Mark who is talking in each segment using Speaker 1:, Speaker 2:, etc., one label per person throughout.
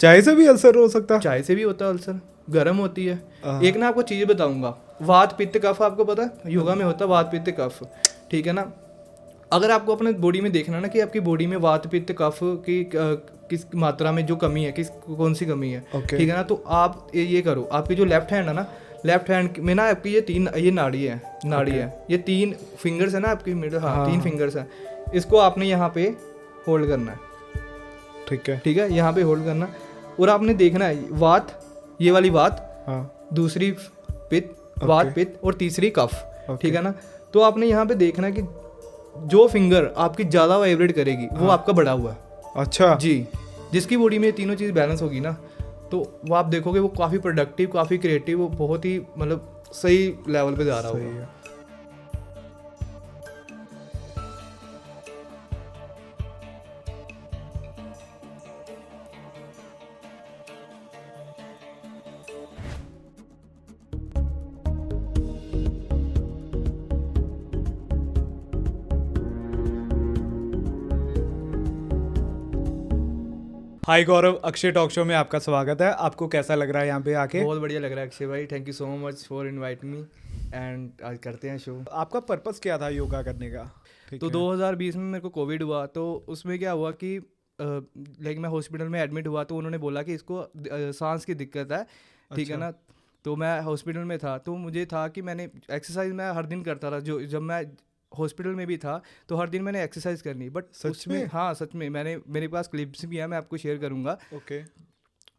Speaker 1: चाय से भी अल्सर हो सकता है?
Speaker 2: चाय से भी होता है अल्सर, गर्म होती है।
Speaker 1: हाँ।
Speaker 2: एक ना आपको चीज़ बताऊंगा, वात पित्त कफ आपको पता है, योगा में होता है वात पित्त कफ, ठीक है ना। अगर आपको अपने बॉडी में देखना ना कि आपकी बॉडी में वात पित्त कफ की किस मात्रा में जो कमी है, कौन सी कमी है,
Speaker 1: Okay.
Speaker 2: ठीक है ना। तो आप ये करो, आपकी जो लेफ्ट हैंड है ना, लेफ्ट हैंड में ना आपकी ये नाड़ी है, ये 3 फिंगर्स है ना आपकी मिडल, हाँ 3 फिंगर्स हैं। इसको आपने यहाँ पे होल्ड करना है,
Speaker 1: ठीक है।
Speaker 2: ठीक है, यहाँ पे होल्ड करना। और आपने देखना है वात, ये वाली वात,
Speaker 1: हाँ।
Speaker 2: दूसरी पित्त, वात पित्त, और तीसरी कफ, ठीक है ना। तो आपने यहाँ पे देखना है कि जो फिंगर आपकी ज़्यादा वाइब्रेट करेगी वो आपका बढ़ा हुआ है।
Speaker 1: अच्छा
Speaker 2: जी, जिसकी बॉडी में ये तीनों चीज़ बैलेंस होगी ना, तो वो आप देखोगे वो काफ़ी प्रोडक्टिव, काफ़ी क्रिएटिव, वो बहुत ही मतलब सही लेवल पे जा रहा
Speaker 1: सही
Speaker 2: होगा।
Speaker 1: है। हाय गौरव, अक्षय टॉक शो में आपका स्वागत है। आपको कैसा लग रहा है यहाँ पे आके?
Speaker 2: बहुत बढ़िया लग रहा है अक्षय भाई, thank you so much for inviting me, and आज करते हैं शो।
Speaker 1: आपका पर्पस क्या था योगा करने का? ठीक
Speaker 2: तो
Speaker 1: है।
Speaker 2: 2020 में मेरे को कोविड हुआ, तो उसमें क्या हुआ कि लाइक मैं हॉस्पिटल में एडमिट हुआ, तो उन्होंने बोला कि इसको सांस की दिक्कत है, ठीक है
Speaker 1: अच्छा।
Speaker 2: ना। तो मैं हॉस्पिटल में था, तो मुझे था कि मैंने एक्सरसाइज मैं हर दिन करता था, जो जब मैं हॉस्पिटल में भी था तो हर दिन मैंने एक्सरसाइज करनी, बट
Speaker 1: सच
Speaker 2: उसमें
Speaker 1: में?
Speaker 2: हाँ सच में, मेरे पास क्लिप्स भी हैं, मैं आपको शेयर करूँगा।
Speaker 1: ओके।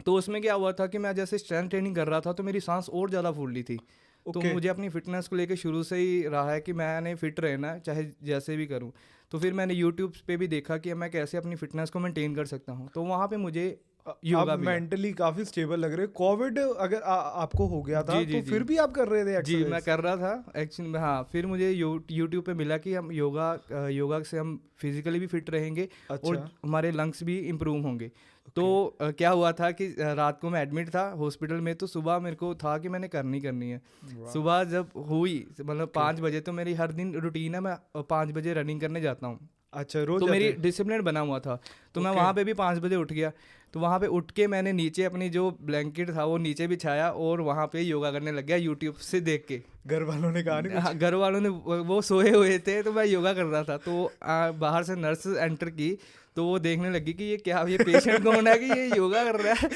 Speaker 2: तो उसमें क्या हुआ था कि मैं जैसे स्ट्रेंथ ट्रेनिंग कर रहा था तो मेरी सांस और ज़्यादा फूल रही थी। तो
Speaker 1: ओके।
Speaker 2: मुझे अपनी फिटनेस को लेकर शुरू से ही रहा है कि मैंने फिट रहना है, चाहे जैसे भी करूं। तो फिर मैंने यूट्यूब पे भी देखा कि मैं कैसे अपनी फिटनेस को मेंटेन कर सकता हूँ, तो वहाँ पे मुझे योगा
Speaker 1: आप
Speaker 2: मिला।
Speaker 1: मेंटली काफी स्टेबल लग रहे हो। कोविड अगर आपको हो गया था
Speaker 2: जी जी
Speaker 1: तो
Speaker 2: जी
Speaker 1: फिर भी आप कर रहे थे
Speaker 2: जी, मैं
Speaker 1: एक्सरसाइज?
Speaker 2: कर रहा था एक्चुअली में। हाँ, फिर मुझे यूट्यूब पे मिला कि हम योगा से हम फिजिकली भी फिट रहेंगे और
Speaker 1: अच्छा।
Speaker 2: हमारे लंग्स भी इम्प्रूव होंगे। तो क्या हुआ था कि रात को मैं एडमिट था हॉस्पिटल में, तो सुबह मेरे को था कि मैंने करनी है।
Speaker 1: वाह।
Speaker 2: सुबह जब हुई मतलब 5 बजे, तो मेरी हर दिन रूटीन है, मैं 5 बजे रनिंग करने जाता हूँ।
Speaker 1: अच्छा, रोज
Speaker 2: तो
Speaker 1: जाते
Speaker 2: मेरी
Speaker 1: हैं?
Speaker 2: डिसिप्लिन बना हुआ था, तो मैं
Speaker 1: ओके।
Speaker 2: वहाँ पे भी 5 बजे उठ गया। तो वहाँ पे उठ के मैंने नीचे अपनी जो ब्लैंकेट था वो नीचे बिछाया और वहाँ पे योगा करने लग गया यूट्यूब से देख के।
Speaker 1: घर वालों ने कहा नहीं कुछ?
Speaker 2: हाँ, घर वालों ने वो सोए हुए थे तो मैं योगा कर रहा था, तो बाहर से नर्स एंटर की, तो वो देखने लगी कि ये पेशेंट कौन है कि ये योगा कर रहा है।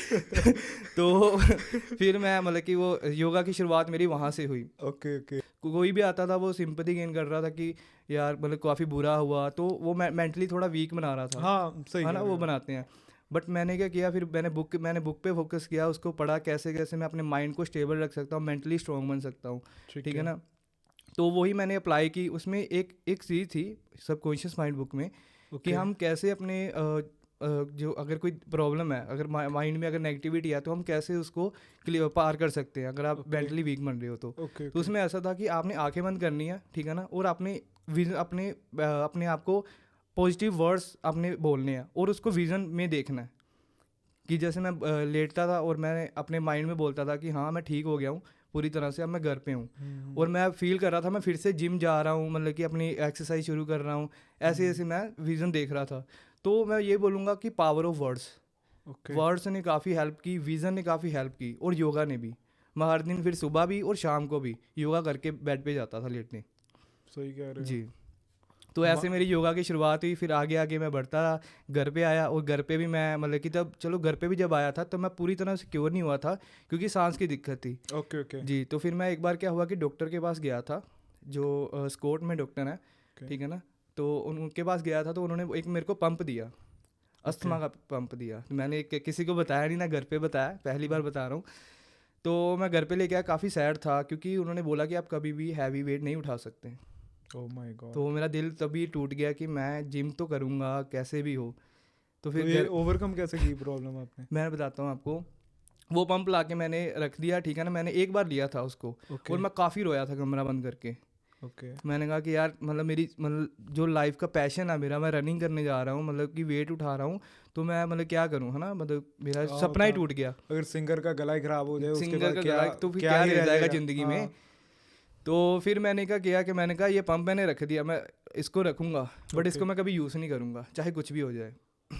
Speaker 2: तो फिर मैं मतलब कि वो योगा की शुरुआत मेरी वहाँ से हुई।
Speaker 1: Okay okay.
Speaker 2: कोई भी आता था वो सिंपैथी गेन कर रहा था कि यार मतलब काफ़ी बुरा हुआ, तो वो मेंटली थोड़ा वीक बना रहा था,
Speaker 1: हाँ सही
Speaker 2: है
Speaker 1: कह
Speaker 2: ना,
Speaker 1: रहे
Speaker 2: वो
Speaker 1: हो।
Speaker 2: बनाते हैं। बट मैंने क्या किया, फिर मैंने बुक पे फोकस किया, उसको पढ़ा कैसे कैसे मैं अपने माइंड को स्टेबल रख सकता हूँ, मेंटली स्ट्रॉन्ग बन सकता हूँ, ठीक है ना। तो वही मैंने अप्लाई की। उसमें एक चीज़ थी सबकॉन्शियस माइंड बुक में कि
Speaker 1: ओके।
Speaker 2: हम कैसे अपने जो अगर कोई प्रॉब्लम है, अगर माइंड में अगर नेगेटिविटी है, तो हम कैसे उसको क्लियर पार कर सकते हैं अगर आप
Speaker 1: ओके।
Speaker 2: मेंटली वीक बन रहे हो तो।
Speaker 1: ओके
Speaker 2: तो उसमें ऐसा था कि आपने आंखें बंद करनी है, ठीक है ना, और आपने अपने आप को पॉजिटिव वर्ड्स आपने बोलने हैं और उसको विजन में देखना है। कि जैसे मैं लेटता था और मैं अपने माइंड में बोलता था कि हाँ मैं ठीक हो गया हूँ पूरी तरह से, अब मैं घर पे हूँ, और मैं फील कर रहा था मैं फिर से जिम जा रहा हूँ, मतलब कि अपनी एक्सरसाइज शुरू कर रहा हूँ, ऐसे ऐसे मैं विज़न देख रहा था। तो मैं ये बोलूँगा कि power of words,
Speaker 1: okay.
Speaker 2: Words ने काफ़ी हेल्प की, विज़न ने काफ़ी हेल्प की, और योगा ने भी। मैं हर दिन फिर सुबह भी और शाम को भी योगा करके बेड पे जाता था लेटने।
Speaker 1: सही कह रहे हो।
Speaker 2: जी, तो ऐसे मेरी योगा की शुरुआत हुई। फिर आगे आगे मैं बढ़ता रहा, घर पे आया, और घर पे भी मैं मतलब कि तब चलो घर पे भी जब आया था तो मैं पूरी तरह से क्योर नहीं हुआ था क्योंकि सांस की दिक्कत थी।
Speaker 1: Okay okay.
Speaker 2: जी, तो फिर मैं एक बार क्या हुआ कि डॉक्टर के पास गया था, जो स्कॉट में डॉक्टर है, ठीक है ना। तो उनके पास गया था, तो उन्होंने एक मेरे को पंप दिया, अस्थमा का पंप दिया। तो मैंने किसी को बताया नहीं ना, घर पे बताया, पहली बार बता रहा हूँ। तो मैं घर पे लेके आया, काफ़ी सैड था क्योंकि उन्होंने बोला कि आप कभी भी हैवी वेट नहीं उठा सकते।
Speaker 1: Oh my God.
Speaker 2: तो मेरा दिल तभी टूट गया कि मैं जिम तो करूँगा कैसे भी हो। तो
Speaker 1: तो
Speaker 2: फिर
Speaker 1: ये
Speaker 2: घर
Speaker 1: ओवरकम कैसे की प्रॉब्लम आपने?
Speaker 2: मैं बताता हूँ आपको। वो पंप ला के मैंने रख दिया, ठीक है ना, मैंने एक बार लिया था उसको,
Speaker 1: ओके
Speaker 2: और मैं काफ़ी रोया था कमरा बंद करके।
Speaker 1: ओके।
Speaker 2: मैंने कहा कि यार मतलब मेरी मतलब जो लाइफ का पैशन है मेरा, मैं रनिंग करने जा रहा हूँ, मतलब कि वेट उठा रहा हूँ, तो मैं मतलब क्या करूँ, है ना, मतलब मेरा
Speaker 1: क्या
Speaker 2: सपना ही
Speaker 1: होता,
Speaker 2: टूट गया।
Speaker 1: अगर सिंगर का गला ही खराब हो जाए उसके
Speaker 2: सिंगर
Speaker 1: बाद
Speaker 2: का
Speaker 1: क्या?
Speaker 2: गला तो फिर
Speaker 1: क्या
Speaker 2: क्या
Speaker 1: ही
Speaker 2: रह
Speaker 1: रह
Speaker 2: जाएगा
Speaker 1: जाएगा?
Speaker 2: ज़िंदगी में।
Speaker 1: हाँ।
Speaker 2: तो फिर मैंने क्या किया कि मैंने कहा ये पंप मैंने रख दिया, मैं इसको रखूँगा, बट
Speaker 1: ओके।
Speaker 2: इसको मैं कभी यूज़ नहीं करूँगा चाहे कुछ भी हो जाए।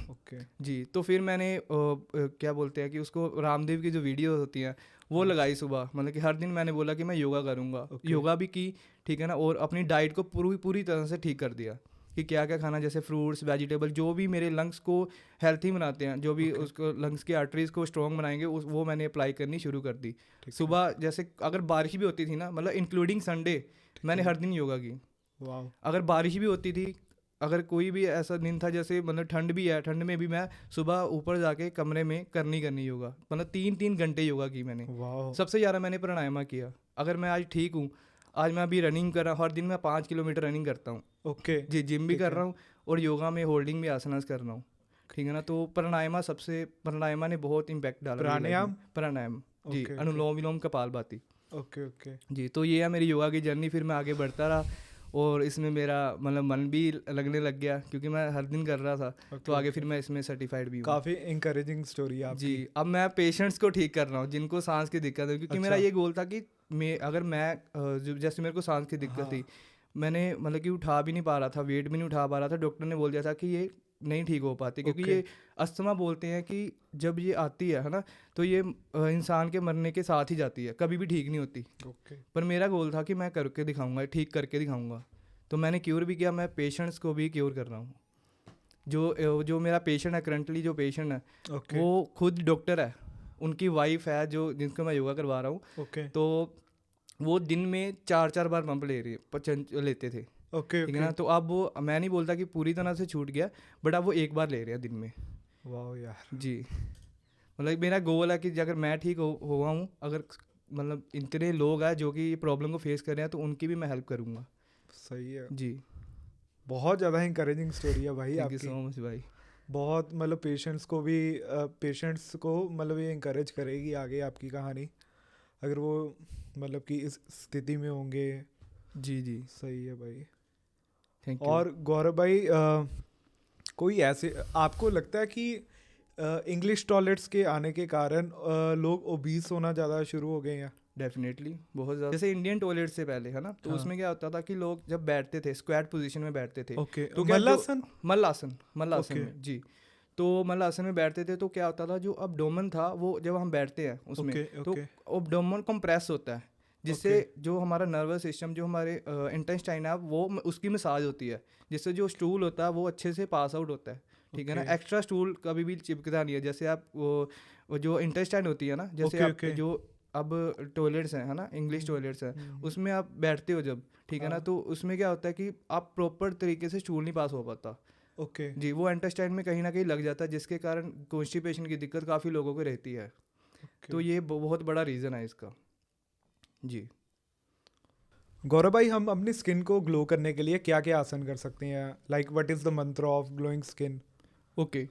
Speaker 1: ओके
Speaker 2: जी, तो फिर मैंने क्या बोलते हैं कि उसको रामदेव की जो वीडियो होती हैं वो लगाई सुबह, मतलब कि हर दिन मैंने बोला कि मैं योगा करूँगा,
Speaker 1: Okay.
Speaker 2: योगा भी की, ठीक है ना, और अपनी डाइट को पूरी पूरी तरह से ठीक कर दिया कि क्या क्या खाना, जैसे फ्रूट्स, वेजिटेबल, जो भी मेरे लंग्स को हेल्थी बनाते हैं, जो भी
Speaker 1: Okay.
Speaker 2: उसको लंग्स की आर्टरीज को स्ट्रॉन्ग बनाएंगे, वो मैंने अप्लाई करनी शुरू कर दी।
Speaker 1: ठीक है।
Speaker 2: सुबह जैसे अगर बारिश भी होती थी ना, मतलब इंक्लूडिंग संडे, मैंने
Speaker 1: है।
Speaker 2: हर दिन योगा की।
Speaker 1: वाह
Speaker 2: अगर बारिश भी होती थी, अगर कोई भी ऐसा दिन था जैसे मतलब ठंड भी है, ठंड में भी मैं सुबह ऊपर जाके कमरे में करनी योगा, मतलब 3-3 घंटे योगा की मैंने।
Speaker 1: वाह
Speaker 2: सबसे ज़्यादा मैंने प्राणायाम किया। अगर मैं आज ठीक हूँ, आज मैं अभी रनिंग कर रहा हूँ, हर दिन मैं 5 किलोमीटर रनिंग करता हूँ
Speaker 1: ओके
Speaker 2: जी, जिम भी
Speaker 1: ठीक
Speaker 2: कर
Speaker 1: है।
Speaker 2: रहा हूँ और योगा में होल्डिंग भी आसनास कर रहा हूँ, ठीक है ना। तो प्राणायाम ने बहुत इम्पैक्ट डाला मेरी लाइफ में। प्राणायाम जी,
Speaker 1: ओके
Speaker 2: अनुलोम विलोम कपालभाति
Speaker 1: ओके ओके
Speaker 2: जी। तो ये है मेरी योगा की जर्नी। फिर मैं आगे बढ़ता रहा और इसमें मेरा मतलब मन भी लगने लग गया, क्योंकि मैं हर दिन कर रहा था। तो आगे फिर मैं इसमें सर्टिफाइड भी हूँ।
Speaker 1: काफ़ी इंकरेजिंग स्टोरी है आपकी।
Speaker 2: जी, अब मैं पेशेंट्स को ठीक कर रहा हूँ जिनको सांस की दिक्कत है, क्योंकि मेरा
Speaker 1: अच्छा।
Speaker 2: ये गोल था कि जैसे मेरे को सांस की दिक्कत
Speaker 1: हाँ।
Speaker 2: थी, मैंने मतलब कि उठा भी नहीं पा रहा था, वेट भी नहीं उठा पा रहा था। डॉक्टर ने बोल दिया था कि ये नहीं ठीक हो पाती, क्योंकि
Speaker 1: ओके।
Speaker 2: ये अस्थमा बोलते हैं कि जब ये आती है ना, तो ये इंसान के मरने के साथ ही जाती है, कभी भी ठीक नहीं होती।
Speaker 1: ओके
Speaker 2: पर मेरा गोल था कि मैं करके दिखाऊंगा, ठीक करके दिखाऊंगा। तो मैंने क्योर भी किया, मैं पेशेंट्स को भी क्योर कर रहा हूँ। जो मेरा पेशेंट है करंटली, जो पेशेंट है
Speaker 1: ओके
Speaker 2: वो खुद डॉक्टर है, उनकी वाइफ है जो जिनको मैं योगा करवा रहा हूँ।
Speaker 1: ओके
Speaker 2: तो वो दिन में 4-4 बार पंप ले रही लेते थे,
Speaker 1: ओके
Speaker 2: ठीक है ना। तो अब वो, मैं नहीं बोलता कि पूरी तरह से छूट गया, बट अब वो 1 बार ले रहे हैं दिन में
Speaker 1: वाह यार
Speaker 2: जी। मतलब मेरा गोल है कि अगर मैं ठीक हुआ हूँ, अगर मतलब इतने लोग हैं जो कि ये प्रॉब्लम को फेस कर रहे हैं, तो उनकी भी मैं हेल्प करूँगा
Speaker 1: सही है।
Speaker 2: जी।
Speaker 1: बहुत ज़्यादा इंकरेजिंग स्टोरी है भाई
Speaker 2: थैंक यू
Speaker 1: आपकी।
Speaker 2: सो मच भाई।
Speaker 1: बहुत मतलब पेशेंट्स को मतलब ये इंकरेज करेगी आगे आपकी कहानी, अगर वो मतलब कि इस स्थिति में होंगे।
Speaker 2: जी जी,
Speaker 1: सही है भाई।
Speaker 2: Thank you.
Speaker 1: और गौरव भाई कोई ऐसे आपको लगता है कि इंग्लिश टॉयलेट्स के आने के कारण लोग ओबीस होना ज़्यादा शुरू हो गए हैं?
Speaker 2: डेफिनेटली बहुत ज़्यादा। जैसे इंडियन टॉयलेट से पहले है ना, तो
Speaker 1: हाँ।
Speaker 2: उसमें क्या होता था कि लोग जब बैठते थे स्क्वाट पोजीशन में बैठते थे,
Speaker 1: ओके
Speaker 2: तो क्या
Speaker 1: मल्लासन।
Speaker 2: मल्लासन
Speaker 1: ओके।
Speaker 2: में जी। तो मल्लासन में बैठते थे, तो क्या होता था, जो अबडोमन था वो जब हम बैठते हैं उसमें,
Speaker 1: ओके
Speaker 2: तो
Speaker 1: ओके
Speaker 2: अबडोमन कंप्रेस होता है, जिससे जो हमारा नर्वस सिस्टम, जो हमारे इंटेस्टाइन है, वो उसकी मसाज होती है, जिससे जो स्टूल होता है वो अच्छे से पास आउट होता है, ठीक है ना।
Speaker 1: ओके।
Speaker 2: एक्स्ट्रा स्टूल कभी भी चिपकता नहीं है। जैसे आप वो जो इंटेस्टाइन होती है ना, जैसे
Speaker 1: ओके,
Speaker 2: आप
Speaker 1: ओके।
Speaker 2: जो अब टॉयलेट्स हैं है ना, इंग्लिश टॉयलेट्स हैं, उसमें आप बैठते हो जब, ठीक है ना,
Speaker 1: हाँ।
Speaker 2: तो उसमें क्या होता है कि आप प्रॉपर तरीके से स्टूल नहीं पास हो पाता
Speaker 1: ओके
Speaker 2: जी। वो इंटेस्टाइन में कहीं ना कहीं लग जाता है, जिसके कारण कॉन्स्टिपेशन की दिक्कत काफ़ी लोगों को रहती है। तो ये बहुत बड़ा रीज़न है इसका जी।
Speaker 1: गौरव भाई, हम अपनी स्किन को ग्लो करने के लिए क्या क्या आसन कर सकते हैं? लाइक व्हाट इज द मंत्र ऑफ ग्लोइंग स्किन?
Speaker 2: ओके,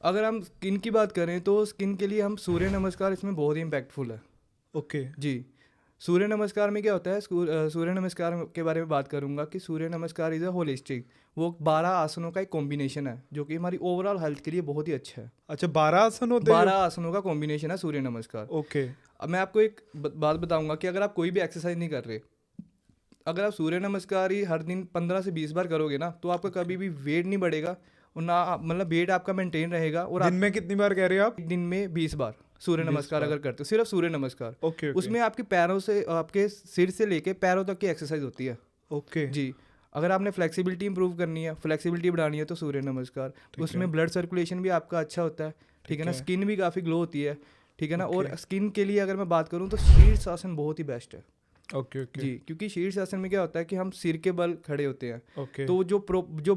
Speaker 2: अगर हम स्किन की बात करें तो स्किन के लिए हम सूर्य नमस्कार इसमें बहुत ही इम्पैक्टफुल है
Speaker 1: ओके
Speaker 2: जी। सूर्य नमस्कार में क्या होता है, सूर्य नमस्कार के बारे में बात करूंगा कि सूर्य नमस्कार इज़ अ होलिस्टिक, वो 12 आसनों का एक कॉम्बिनेशन है, जो कि हमारी ओवरऑल हेल्थ के लिए बहुत ही अच्छा है।
Speaker 1: अच्छा, 12 आसन होते हैं?
Speaker 2: 12 आसनों का कॉम्बिनेशन है सूर्य नमस्कार।
Speaker 1: ओके
Speaker 2: अब मैं आपको एक बात बताऊंगा कि अगर आप कोई भी एक्सरसाइज नहीं कर रहे, अगर आप सूर्य नमस्कार ही हर दिन 15 से 20 बार करोगे ना, तो आपका कभी भी वेट नहीं बढ़ेगा, और ना मतलब वेट आपका मेंटेन रहेगा। और
Speaker 1: दिन में कितनी बार कह रहे हो आप?
Speaker 2: एक दिन में 20 बार सूर्य
Speaker 1: 20
Speaker 2: नमस्कार
Speaker 1: बार।
Speaker 2: अगर करते हो, सिर्फ सूर्य नमस्कार,
Speaker 1: ओके ओके
Speaker 2: उसमें आपके पैरों से, आपके सिर से लेके पैरों तक की एक्सरसाइज होती है
Speaker 1: ओके
Speaker 2: जी। अगर आपने फ्लेक्सिबिलिटी इंप्रूव करनी है, फ्लेक्सिबिलिटी बढ़ानी है, तो सूर्य नमस्कार। उसमें ब्लड सर्कुलेशन भी आपका अच्छा होता है, ठीक है ना। स्किन भी काफ़ी ग्लो होती है, ठीक है ना। और स्किन के लिए अगर मैं बात करूँ तो शीर्ष आसन बहुत ही बेस्ट है
Speaker 1: ओके ओके
Speaker 2: जी, क्योंकि शीर्ष आसन में क्या होता है कि हम सिर के बल खड़े होते हैं,
Speaker 1: ओके
Speaker 2: तो जो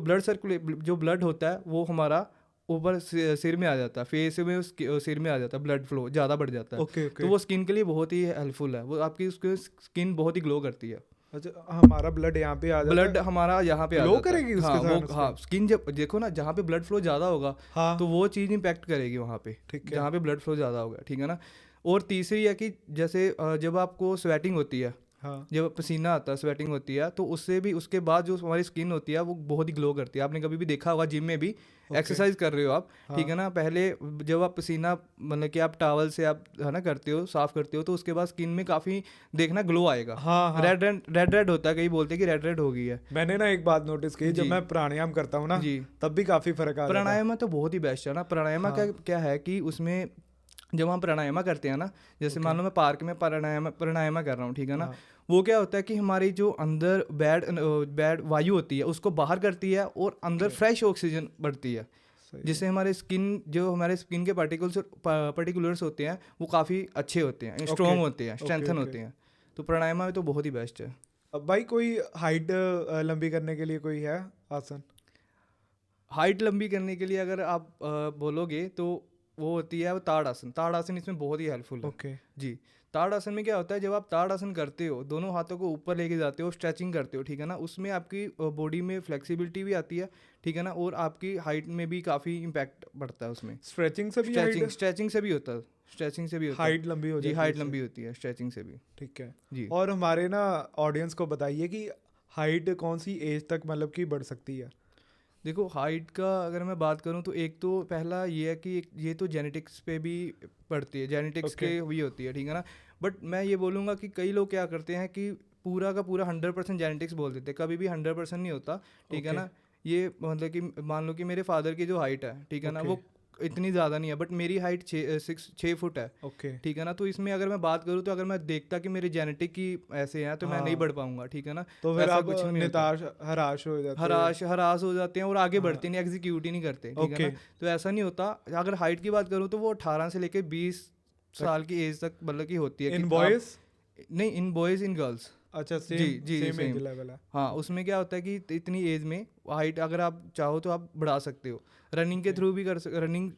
Speaker 2: ब्लड होता है वो हमारा ऊपर सिर में आ जाता है, फेस में सिर में आ जाता है, ब्लड फ्लो ज़्यादा बढ़ जाता है।
Speaker 1: ओके ओके
Speaker 2: तो वो स्किन के लिए बहुत ही हेल्पफुल है, वो आपकी उसकी स्किन बहुत ही ग्लो करती है।
Speaker 1: अच्छा, हमारा ब्लड यहाँ पे आ जाता
Speaker 2: ब्लड
Speaker 1: है?
Speaker 2: हमारा यहाँ पे आ
Speaker 1: ग्लो
Speaker 2: जाता है।
Speaker 1: करेगी उसके
Speaker 2: हाँ,
Speaker 1: साथ
Speaker 2: वो
Speaker 1: उसका?
Speaker 2: हाँ, स्किन जब देखो ना, जहाँ पे ब्लड फ्लो ज़्यादा होगा,
Speaker 1: हाँ
Speaker 2: तो वो चीज़ इम्पैक्ट करेगी वहाँ पे,
Speaker 1: ठीक है
Speaker 2: जहाँ पे ब्लड फ्लो ज़्यादा होगा, ठीक है ना। और तीसरी है कि जैसे जब आपको स्वेटिंग होती है,
Speaker 1: हाँ
Speaker 2: जब पसीना आता है, स्वेटिंग होती है, तो उससे भी, उसके बाद जो हमारी स्किन होती है वो बहुत ही ग्लो करती है। आपने कभी भी देखा होगा जिम में भी, एक्सरसाइज कर रहे हो आप, ठीक है
Speaker 1: हाँ
Speaker 2: ना, पहले जब आप पसीना मतलब कि आप टावल से आप है ना करते हो, साफ करते हो, तो उसके बाद स्किन में काफ़ी देखना ग्लो आएगा।
Speaker 1: हाँ हाँ।
Speaker 2: रेड रेड होता है, कई बोलते हैं कि रेड रेड हो गई है।
Speaker 1: मैंने ना एक बात नोटिस की, जब
Speaker 2: जी
Speaker 1: मैं प्राणायाम करता हूँ ना
Speaker 2: जी।
Speaker 1: तब भी काफी फर्क आ जाता है।
Speaker 2: प्राणायाम तो बहुत ही बेस्ट है ना। प्राणायाम क्या
Speaker 1: हाँ
Speaker 2: क्या है कि उसमें जब हम प्राणायाम करते हैं ना, जैसे
Speaker 1: ओके
Speaker 2: मान लो मैं पार्क में प्राणायाम कर रहा हूँ, ठीक है ना,
Speaker 1: हाँ
Speaker 2: वो क्या होता है कि हमारी जो अंदर बैड वायु होती है उसको बाहर करती है, और अंदर
Speaker 1: ओके
Speaker 2: फ्रेश ऑक्सीजन बढ़ती है,
Speaker 1: सही
Speaker 2: जिससे
Speaker 1: है।
Speaker 2: हमारे स्किन के पर्टिकुलर्स होते हैं वो काफ़ी अच्छे होते हैं,
Speaker 1: ओके
Speaker 2: स्ट्रॉन्ग होते हैं,
Speaker 1: ओके
Speaker 2: स्ट्रेंथन
Speaker 1: ओके।
Speaker 2: होते हैं। तो प्राणायाम में तो बहुत ही बेस्ट है।
Speaker 1: अब भाई कोई हाइट लंबी करने के लिए कोई है आसन?
Speaker 2: हाइट लंबी करने के लिए अगर आप बोलोगे तो वो होती है वो ताड़ आसन। ताड़ आसन इसमें बहुत ही हेल्पफुल है।
Speaker 1: ओके
Speaker 2: जी। ताड़ आसन में क्या होता है, जब आप ताड़ आसन करते हो, दोनों हाथों को ऊपर लेके जाते हो, स्ट्रेचिंग करते हो, ठीक है ना, उसमें आपकी बॉडी में फ्लेक्सिबिलिटी भी आती है, ठीक है ना, और आपकी हाइट में भी काफ़ी इम्पैक्ट बढ़ता है उसमें।
Speaker 1: स्ट्रेचिंग से भी
Speaker 2: स्ट्रेचिंग
Speaker 1: हाइट
Speaker 2: स्ट्रेचिंग से भी होता है, स्ट्रेचिंग से भी होता है।
Speaker 1: हाइट लंबी हो
Speaker 2: जी,
Speaker 1: जाती है
Speaker 2: हाइट
Speaker 1: इससे?
Speaker 2: लंबी होती है स्ट्रेचिंग से भी।
Speaker 1: ठीक है।
Speaker 2: जी।
Speaker 1: और हमारे ना ऑडियंस को बताइए कि हाइट कौन सी एज तक मतलब कि बढ़ सकती है?
Speaker 2: देखो, हाइट का अगर मैं बात करूं तो एक तो पहला ये है कि ये तो जेनेटिक्स पे भी पड़ती है, जेनेटिक्स
Speaker 1: ओके
Speaker 2: के हुई होती है, ठीक है ना। बट मैं ये बोलूँगा कि कई लोग क्या करते हैं कि पूरा का पूरा 100% जेनेटिक्स बोल देते हैं, कभी भी 100% नहीं होता, ठीक है
Speaker 1: ओके
Speaker 2: ना। ये मतलब कि मान लो कि मेरे फादर की जो हाइट है, ठीक है ना,
Speaker 1: ओके
Speaker 2: वो इतनी ज़्यादा नहीं है, बट मेरी हाइट 6 फुट है,
Speaker 1: ओके
Speaker 2: ठीक है ना। तो इसमें अगर मैं बात करूँ तो अगर मैं देखता कि मेरे जेनेटिक की ऐसे हैं तो मैं नहीं
Speaker 1: हाँ।
Speaker 2: बढ़ पाऊंगा, ठीक है ना।
Speaker 1: तो
Speaker 2: तो
Speaker 1: फिर
Speaker 2: ऐसा
Speaker 1: आप
Speaker 2: कुछ नहीं होता।
Speaker 1: निताश हराश हो जाते?
Speaker 2: हरास हो जाते हैं और आगे
Speaker 1: हाँ
Speaker 2: बढ़ते नहीं, एग्जीक्यूट ही नहीं करते, ठीक है
Speaker 1: ओके
Speaker 2: ना। तो ऐसा नहीं होता। अगर हाइट की बात करूँ तो वो 18 से लेके 20
Speaker 1: तक
Speaker 2: साल की एज तक मतलब की होती है कि
Speaker 1: इन
Speaker 2: आप,
Speaker 1: बॉयज?
Speaker 2: नहीं, इन बॉयज़ इन गर्ल्स।
Speaker 1: अच्छा
Speaker 2: जी
Speaker 1: सेम
Speaker 2: जी जी
Speaker 1: सेम एज
Speaker 2: सेम।
Speaker 1: लेवल है।
Speaker 2: हाँ, उसमें क्या होता है कि इतनी एज में हाइट अगर आप चाहो तो आप बढ़ा सकते हो। रनिंग के
Speaker 1: ओके
Speaker 2: थ्रू भी रनिंग,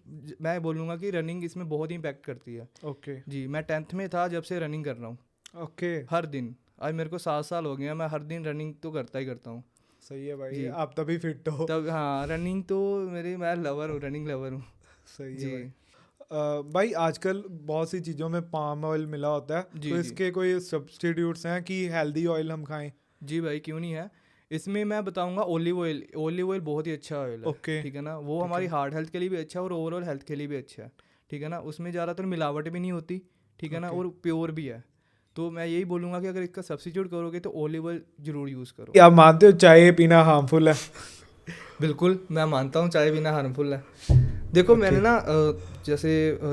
Speaker 2: मैं बोलूँगा कि रनिंग इसमें बहुत ही इम्पैक्ट करती है।
Speaker 1: ओके
Speaker 2: जी, मैं 10th में था जब से रनिंग कर रहा हूँ,
Speaker 1: ओके
Speaker 2: हर दिन। आज मेरे को 7 साल हो गए हैं, मैं हर दिन रनिंग तो करता ही करता हूँ।
Speaker 1: सही है भाई,
Speaker 2: जी।
Speaker 1: आप तभी फिट हो।
Speaker 2: तब हाँ, रनिंग तो मैं लवर हूँ, रनिंग लवर हूँ।
Speaker 1: सही है
Speaker 2: जी
Speaker 1: भाई। भाई आजकल बहुत सी चीज़ों में पाम ऑयल मिला होता है,
Speaker 2: जी
Speaker 1: तो
Speaker 2: जी
Speaker 1: इसके कोई सब्स्टिट्यूट्स हैं कि हेल्दी ऑयल हम खाएं?
Speaker 2: जी भाई, क्यों नहीं है। इसमें मैं बताऊंगा ऑलिव ऑयल। ऑलिव ऑयल बहुत ही अच्छा ऑयल है,
Speaker 1: ओके
Speaker 2: ठीक है ना। वो
Speaker 1: ठीक
Speaker 2: हमारी
Speaker 1: है
Speaker 2: हार्ट हेल्थ के लिए भी अच्छा है और ओवरऑल हेल्थ के लिए भी अच्छा है, ठीक है ना। उसमें ज़्यादातर मिलावट भी नहीं होती, ठीक है ना,
Speaker 1: ओके।
Speaker 2: और प्योर भी है। तो मैं यही बोलूँगा कि अगर इसका सब्सिट्यूट करोगे तो ऑलिव ऑयल ज़रूर यूज़ करो।
Speaker 1: क्या आप मानते हो चाय पीना हार्मफुल है?
Speaker 2: बिल्कुल, मैं मानता हूँ चाय पीना हार्मफुल है। देखो,
Speaker 1: ओके
Speaker 2: मैंने ना जैसे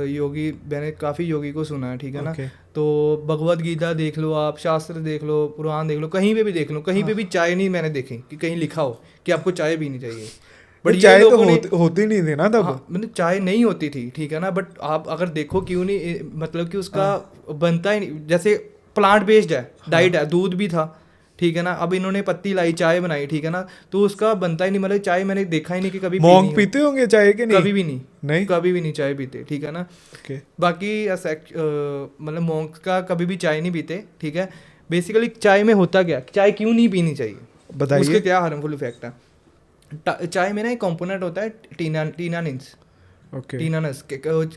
Speaker 2: योगी, मैंने काफ़ी योगी को सुना है, ठीक है ना।
Speaker 1: ओके
Speaker 2: तो भगवत गीता देख लो, आप शास्त्र देख लो, पुराण देख लो, कहीं पे भी देख लो, कहीं
Speaker 1: हाँ।
Speaker 2: पे भी चाय नहीं मैंने देखी कि कहीं लिखा हो कि आपको चाय पीनी चाहिए।
Speaker 1: वो
Speaker 2: बट ये
Speaker 1: चाय तो
Speaker 2: लोगों ने,
Speaker 1: होती नहीं थी ना तब।
Speaker 2: हाँ मतलब चाय नहीं होती थी, ठीक है ना, बट आप अगर देखो क्यों नहीं, मतलब कि उसका
Speaker 1: हाँ
Speaker 2: बनता ही नहीं। जैसे प्लांट बेस्ड है,
Speaker 1: हाँ।
Speaker 2: डाइट है, दूध भी था, ठीक है ना, अब इन्होंने पत्ती लाई, चाय बनाई, ठीक है ना, तो उसका बनता ही नहीं। मतलब चाय मैंने देखा ही नहीं कि कभी पीनी
Speaker 1: मॉन्क
Speaker 2: हो।
Speaker 1: पीते होंगे चाय के नहीं?
Speaker 2: कभी भी नहीं,
Speaker 1: नहीं
Speaker 2: कभी भी नहीं चाय पीते, ठीक है ना।
Speaker 1: ओके
Speaker 2: बाकी मतलब मॉन्क का कभी भी चाय नहीं पीते, ठीक है। बेसिकली चाय में होता क्या, चाय क्यों नहीं पीनी चाहिए, उसके
Speaker 1: बताइए।
Speaker 2: क्या हार्मफुल इफेक्ट है। चाय में ना एक कंपोनेंट होता है टीनानिन्स,
Speaker 1: ओके
Speaker 2: टीनानस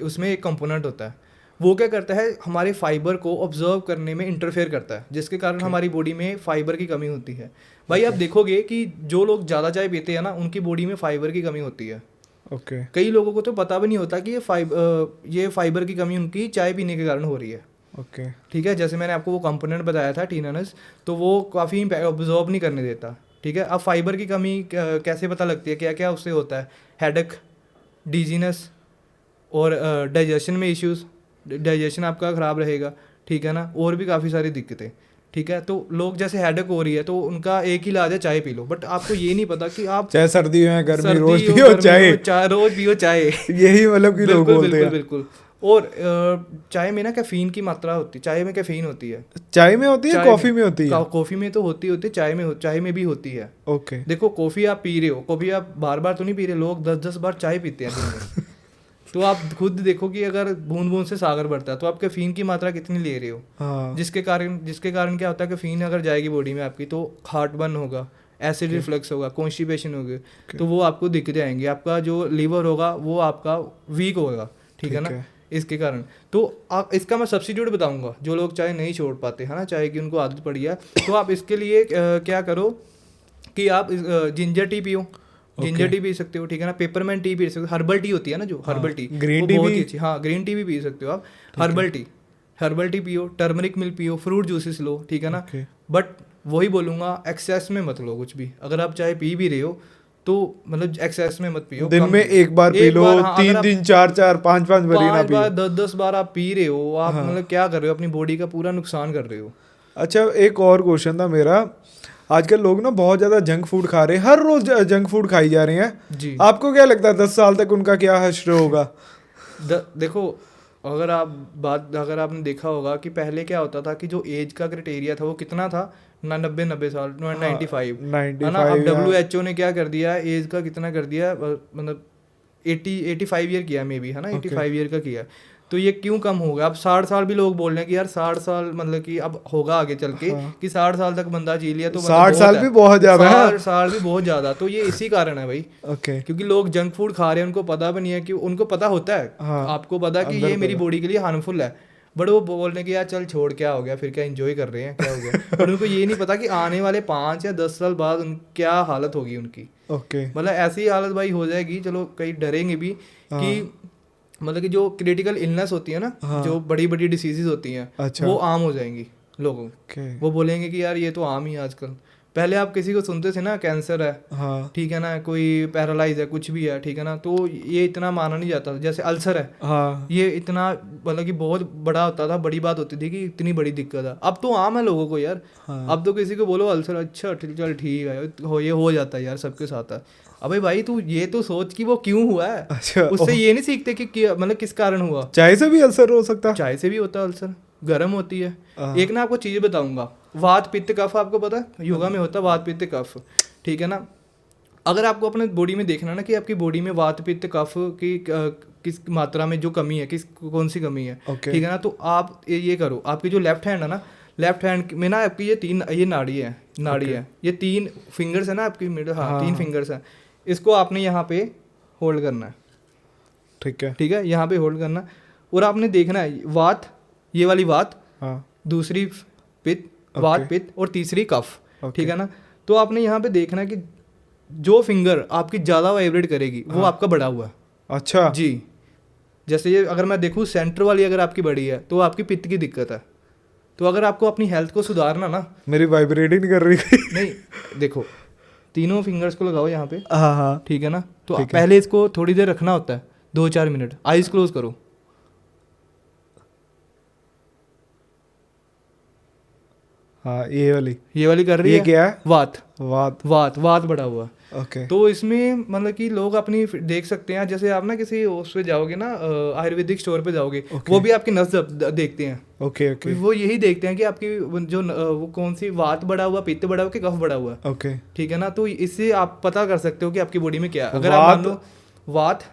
Speaker 2: उसमें एक कंपोनेंट होता है। वो क्या करता है, हमारे फाइबर को ऑब्जर्व करने में इंटरफेयर करता है, जिसके कारण
Speaker 1: ओके
Speaker 2: हमारी बॉडी में फाइबर की कमी होती है। भाई आप
Speaker 1: ओके
Speaker 2: देखोगे कि जो लोग ज़्यादा चाय पीते हैं ना, उनकी बॉडी में फाइबर की कमी होती है।
Speaker 1: ओके
Speaker 2: कई लोगों को तो पता भी नहीं होता कि ये फाइबर की कमी उनकी चाय पीने के कारण हो रही है,
Speaker 1: ओके
Speaker 2: ठीक है। जैसे मैंने आपको वो कंपोनेंट बताया था टीनानस, तो वो काफ़ी ऑब्जॉर्ब नहीं करने देता, ठीक है। अब फाइबर की कमी कैसे पता लगती है, क्या क्या उससे होता है, हेडेक, डिजीनेस, और डाइजेशन में इश्यूज, डाइजेशन आपका ख़राब रहेगा, ठीक है ना, और भी काफ़ी सारी दिक्कतें, ठीक है। तो लोग जैसे हेडेक हो रही है तो उनका एक ही इलाज है, चाय पी लो। बट आपको ये नहीं पता कि आप
Speaker 1: चाहे सर्दी हो या गर्मी रोज
Speaker 2: सर्दी हो
Speaker 1: पियो
Speaker 2: गर्मी
Speaker 1: चाय।
Speaker 2: हो, चाय रोज पियो चाय।
Speaker 1: यही मतलब कि लोग
Speaker 2: बिल्कुल
Speaker 1: बोलते
Speaker 2: बिल्कुल
Speaker 1: हैं।
Speaker 2: बिल्कुल। और चाय में ना कैफीन की मात्रा होती है, चाय में कैफीन होती है।
Speaker 1: चाय में होती है
Speaker 2: चाय
Speaker 1: कॉफी में होती है?
Speaker 2: कॉफ़ी में तो होती होती, चाय में भी होती है।
Speaker 1: ओके
Speaker 2: देखो, कॉफ़ी आप पी रहे हो, कॉफ़ी आप बार बार तो नहीं पी रहे, लोग 10-10 बार चाय पीते हैं दिन में। तो आप खुद देखो कि अगर बूंद बूंद से सागर बढ़ता है तो आप कैफीन की मात्रा कितनी ले रहे हो,
Speaker 1: हाँ
Speaker 2: जिसके कारण क्या होता है, कैफीन अगर जाएगी बॉडी में आपकी तो हार्ट बर्न होगा, एसिड
Speaker 1: ओके
Speaker 2: रिफ्लक्स होगा, कॉन्स्टिपेशन होगी,
Speaker 1: ओके
Speaker 2: तो वो आपको दिक्कतें आएंगी, आपका जो लीवर होगा वो आपका वीक होगा, ठीक है
Speaker 1: ठीक
Speaker 2: ना।
Speaker 1: है
Speaker 2: इसके कारण। तो आप इसका मैं सब्स्टिट्यूट बताऊंगा, जो लोग चाहे नहीं छोड़ पाते है ना, चाहे कि उनको आदत पड़ी है, तो आप इसके लिए क्या करो कि आप जिंजर टी पियो, जिंजर टी पी सकते हो, ठीक है ना। पेपरमेंट टी पी सकते हो, हर्बल टी होती है ना जो हर्बल टी,
Speaker 1: ग्रीन
Speaker 2: वो
Speaker 1: टी
Speaker 2: बहुत
Speaker 1: भी?
Speaker 2: ही अच्छी, हाँ ग्रीन टी भी पी सकते हो आप। हर्बल टी पियो, टर्मरिक मिल्क पियो, फ्रूट जूसेस लो, ठीक है ना।
Speaker 1: Okay.
Speaker 2: बट वही बोलूँगा, एक्सेस में मत लो कुछ भी। अगर आप चाहे पी भी रहे हो तो मतलब एक्सेस में मत पियो,
Speaker 1: दिन
Speaker 2: कम
Speaker 1: में
Speaker 2: पियो।
Speaker 1: एक बार पी लो,
Speaker 2: हाँ, अगर
Speaker 1: 3
Speaker 2: आप
Speaker 1: दिन 4 5 भरी ना
Speaker 2: 5 बार
Speaker 1: पियो।
Speaker 2: 10 बार आप पी रहे हो, आप
Speaker 1: हाँ।
Speaker 2: मतलब क्या कर रहे हो, अपनी बॉडी का पूरा नुकसान कर रहे हो।
Speaker 1: अच्छा, एक और क्वेश्चन था मेरा। आजकल लोग ना बहुत ज़्यादा जंक फूड खा रहे हैं, हर रोज जंक फूड खाई जा रहे हैं।
Speaker 2: जी।
Speaker 1: आपको क्या लगता है 10 साल तक उनका क्या हश्र होगा?
Speaker 2: देखो, अगर आपने देखा होगा कि पहले क्या होता था कि जो एज का क्राइटेरिया था वो कितना था ना, 90 साल, 95 है ना। अब
Speaker 1: 95 या
Speaker 2: WHO ने क्या कर दिया, एज का कितना कर दिया, मतलब 85 ईयर किया मे बी, है ना,
Speaker 1: Okay.
Speaker 2: 85 ईयर का किया। तो ये क्यों कम होगा? अब 60 साल भी लोग बोल रहे हैं कि यार 60 साल मतलब कि अब होगा आगे चल के
Speaker 1: हाँ।
Speaker 2: कि 60 साल तक बंदा जी लिया तो मतलब
Speaker 1: 60 साल भी बहुत ज़्यादा है।
Speaker 2: 60 साल भी बहुत ज़्यादा। तो ये इसी कारण है भाई,
Speaker 1: ओके।
Speaker 2: क्योंकि लोग जंक फूड खा रहे हैं, उनको पता भी नहीं है कि, उनको पता होता है,
Speaker 1: हाँ,
Speaker 2: आपको पता कि
Speaker 1: अंदर
Speaker 2: ये मेरी
Speaker 1: पता।
Speaker 2: बॉडी के लिए हार्मफुल है, बट वो बोल रहे हैं कि यार चल छोड़, क्या हो गया फिर, क्या एंजॉय कर रहे हैं, क्या हो गया। बट उनको ये नहीं पता कि आने वाले 5 या 10 साल बाद क्या हालत होगी उनकी।
Speaker 1: ओके।
Speaker 2: मतलब ऐसी हालत भाई हो जाएगी, चलो कहीं डरेंगे भी कि मतलब कि जो क्रिटिकल इलनेस होती है ना,
Speaker 1: हाँ।
Speaker 2: जो बड़ी बड़ी डिसीजेज होती हैं,
Speaker 1: अच्छा।
Speaker 2: वो आम हो जाएंगी लोगों।
Speaker 1: ओके।
Speaker 2: वो बोलेंगे कि यार ये तो आम ही है आजकल। पहले आप किसी को सुनते थे ना, कैंसर है,
Speaker 1: हाँ।
Speaker 2: ठीक है ना, कोई पैरालाइज है, कुछ भी है, ठीक है ना, तो ये इतना माना नहीं जाता था। जैसे अल्सर है,
Speaker 1: हाँ।
Speaker 2: ये इतना मतलब कि बहुत बड़ा होता था, बड़ी बात होती थी कि इतनी बड़ी दिक्कत है। अब तो आम है लोगों को यार।
Speaker 1: हाँ।
Speaker 2: अब तो किसी को बोलो अल्सर, अच्छा चल ठीक है, ये हो जाता है यार, सबके साथ है। अबे भाई तू ये तो सोच कि वो क्यों हुआ है।
Speaker 1: अच्छा।
Speaker 2: उससे ये नहीं सीखते कि मतलब किस कारण हुआ।
Speaker 1: चाय से भी अल्सर हो सकता?
Speaker 2: चाय से भी होता है अल्सर, गर्म होती है।
Speaker 1: हाँ।
Speaker 2: एक ना आपको चीज़ बताऊंगा, वात पित्त कफ, आपको पता है योगा में होता है वात पित्त कफ, ठीक है ना। अगर आपको अपने बॉडी में देखना ना कि आपकी बॉडी में वात पित्त कफ की किस मात्रा में जो कमी है, कौन सी कमी है,
Speaker 1: Okay.
Speaker 2: ठीक है ना, तो आप ये करो, आपकी जो लेफ्ट हैंड है ना, लेफ्ट हैंड में ना आपकी ये नाड़ी है,
Speaker 1: Okay.
Speaker 2: ये 3 फिंगर्स है ना आपकी मिडल, हाँ
Speaker 1: हाँ,
Speaker 2: 3
Speaker 1: हाँ।
Speaker 2: फिंगर्स हैं। इसको आपने यहाँ पे होल्ड करना है,
Speaker 1: ठीक है।
Speaker 2: ठीक है, यहाँ पे होल्ड करना। और आपने देखना है वात, ये वाली वात,
Speaker 1: हाँ।
Speaker 2: दूसरी पित्त, वात
Speaker 1: Okay.
Speaker 2: पित्त, और तीसरी कफ,
Speaker 1: Okay.
Speaker 2: ठीक है ना। तो आपने यहाँ पे देखना है कि जो फिंगर आपकी ज़्यादा वाइब्रेट करेगी वो
Speaker 1: हाँ।
Speaker 2: आपका बढ़ा हुआ है।
Speaker 1: अच्छा।
Speaker 2: जी, जैसे ये अगर मैं देखूँ सेंटर वाली अगर आपकी बड़ी है तो आपकी पित्त की दिक्कत है। तो अगर आपको अपनी हेल्थ को सुधारना ना,
Speaker 1: मेरी वाइब्रेट ही नहीं कर रही।
Speaker 2: नहीं देखो, तीनों फिंगर्स को लगाओ यहाँ पे,
Speaker 1: हाँ हाँ।
Speaker 2: ठीक है ना। तो
Speaker 1: ठीक है।
Speaker 2: पहले इसको थोड़ी देर रखना होता है, 2-4 मिनट, आइज क्लोज करो।
Speaker 1: हाँ, ये वाली
Speaker 2: कर रही
Speaker 1: ये
Speaker 2: है,
Speaker 1: क्या है?
Speaker 2: वात,
Speaker 1: वात।
Speaker 2: वात बढ़ा हुआ।
Speaker 1: ओके।
Speaker 2: तो इसमें मतलब कि लोग अपनी देख सकते हैं, जैसे आप ना किसी उस पे जाओगे ना, आयुर्वेदिक स्टोर पे जाओगे,
Speaker 1: Okay.
Speaker 2: वो भी आपकी नस देखते हैं।
Speaker 1: ओके। ओके।
Speaker 2: वो यही देखते हैं कि आपकी वो कौन सी वात बढ़ा हुआ, पित्त बढ़ा हुआ कि कफ बढ़ा हुआ,
Speaker 1: ओके।
Speaker 2: ठीक है ना। तो इससे आप पता कर सकते हो कि आपकी बॉडी में क्या है। अगर आप मान लो वात,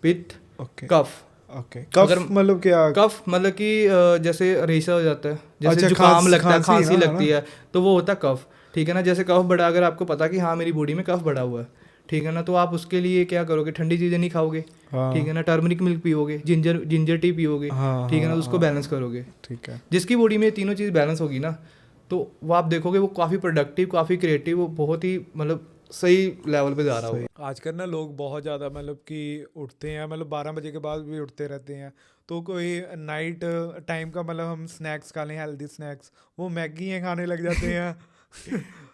Speaker 2: पित्त,
Speaker 1: ओके।
Speaker 2: कफ।
Speaker 1: ओके। कफ मतलब क्या?
Speaker 2: कफ मतलब कि जैसे रेशा हो जाता है, जैसे
Speaker 1: अच्छा,
Speaker 2: जुकाम लगता है, खांसी
Speaker 1: हाँ,
Speaker 2: लगती है, तो वो होता है कफ, ठीक है ना। जैसे कफ बढ़ा, अगर आपको पता कि हाँ मेरी बॉडी में कफ बढ़ा हुआ है, ठीक है ना, तो आप उसके लिए क्या करोगे, ठंडी चीज़ें नहीं खाओगे,
Speaker 1: हाँ।
Speaker 2: ठीक है ना, टर्मरिक मिल्क पियोगे, जिंजर टी पियोगे,
Speaker 1: हाँ,
Speaker 2: ठीक है ना,
Speaker 1: हाँ,
Speaker 2: उसको
Speaker 1: हाँ।
Speaker 2: बैलेंस करोगे।
Speaker 1: ठीक है।
Speaker 2: जिसकी बॉडी में तीनों चीज़ बैलेंस होगी ना, तो वो आप देखोगे वो काफ़ी प्रोडक्टिव, काफ़ी क्रिएटिव, वो बहुत ही मतलब सही लेवल पे जा रहा होगा।
Speaker 1: आजकल ना लोग बहुत ज़्यादा मतलब कि उठते हैं, मतलब 12 बजे के बाद भी उठते रहते हैं। तो कोई नाइट टाइम का मतलब हम स्नैक्स खा लें, हेल्दी स्नैक्स, वो मैगी हैं खाने लग जाते हैं।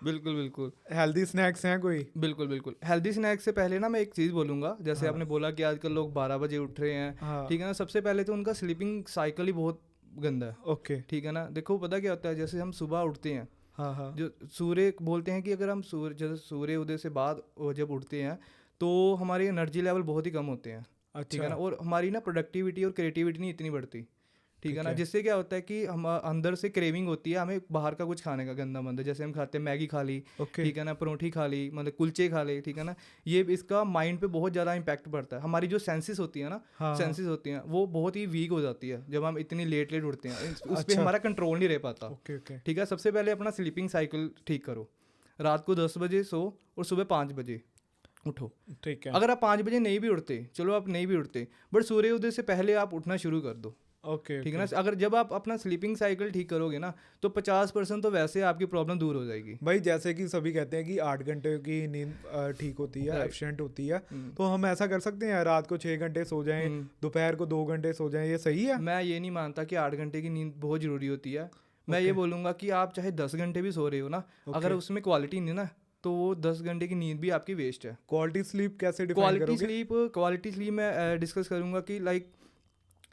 Speaker 2: बिल्कुल बिल्कुल
Speaker 1: हेल्दी स्नैक्स हैं कोई?
Speaker 2: बिल्कुल हेल्दी स्नैक्स से पहले ना मैं एक चीज़ बोलूँगा, जैसे
Speaker 1: हाँ।
Speaker 2: आपने बोला कि आजकल लोग 12 बजे उठ रहे हैं,
Speaker 1: हाँ।
Speaker 2: ठीक है ना। सबसे पहले तो उनका स्लीपिंग साइकिल ही बहुत गंदा है,
Speaker 1: ओके।
Speaker 2: ठीक है ना। देखो पता क्या होता है, जैसे हम सुबह उठते हैं,
Speaker 1: हाँ हाँ।
Speaker 2: जो सूर्य बोलते हैं कि अगर हम जैसे सूर्य उदय से बाद वो जब उठते हैं तो हमारे एनर्जी लेवल बहुत ही कम होते हैं, ठीक है
Speaker 1: अच्छा।
Speaker 2: ना, और हमारी ना प्रोडक्टिविटी और क्रिएटिविटी नहीं इतनी बढ़ती, ठीक है ना।
Speaker 1: है।
Speaker 2: जिससे क्या होता है कि हम अंदर से क्रेविंग होती है हमें बाहर का कुछ खाने का, गंदा मंदा, जैसे हम खाते हैं मैगी खा ली,
Speaker 1: ओके।
Speaker 2: ठीक है ना, परोठी खा ली, मतलब कुलचे खा ले, ठीक है ना। ये इसका माइंड पे बहुत ज़्यादा इम्पैक्ट पड़ता है। हमारी जो सेंसेस होती है ना,
Speaker 1: हाँ।
Speaker 2: सेंसेस होती हैं वो बहुत ही वीक हो जाती है जब हम इतनी लेट उठते हैं, उस पर
Speaker 1: अच्छा।
Speaker 2: हमारा कंट्रोल नहीं रह पाता,
Speaker 1: ओके। ओके।
Speaker 2: ठीक है। सबसे पहले अपना स्लीपिंग साइकिल ठीक करो, रात को 10 बजे सो और सुबह 5 बजे, उठो।
Speaker 1: ठीक है।
Speaker 2: अगर आप 5 बजे नहीं भी उठते, चलो आप नहीं भी उठते, बट सूर्योदय से पहले आप उठना शुरू कर दो,
Speaker 1: ओके
Speaker 2: ठीक है ना। अगर जब आप अपना स्लीपिंग साइकिल ठीक करोगे ना, तो 50% तो वैसे आपकी प्रॉब्लम दूर हो जाएगी।
Speaker 1: भाई जैसे कि सभी कहते हैं कि 8 घंटे की नींद ठीक होती है,
Speaker 2: Right.
Speaker 1: एफिशिएंट होती है,
Speaker 2: हम्म।
Speaker 1: तो हम ऐसा कर सकते हैं रात को 6 घंटे सो जाएं,
Speaker 2: हम्म।
Speaker 1: दोपहर को 2 घंटे सो जाएं, ये सही है?
Speaker 2: मैं ये नहीं मानता कि 8 घंटे की नींद बहुत ज़रूरी होती है। मैं ये
Speaker 1: Okay.
Speaker 2: बोलूँगा कि आप चाहे 10 घंटे भी सो रहे हो ना, अगर
Speaker 1: Okay.
Speaker 2: उसमें क्वालिटी नहीं ना, तो वो 10 घंटे की नींद भी आपकी वेस्ट है।
Speaker 1: क्वालिटी स्लीप कैसे डिफाइन करोगे?
Speaker 2: क्वालिटी स्लीप मैं डिस्कस करूँगा कि लाइक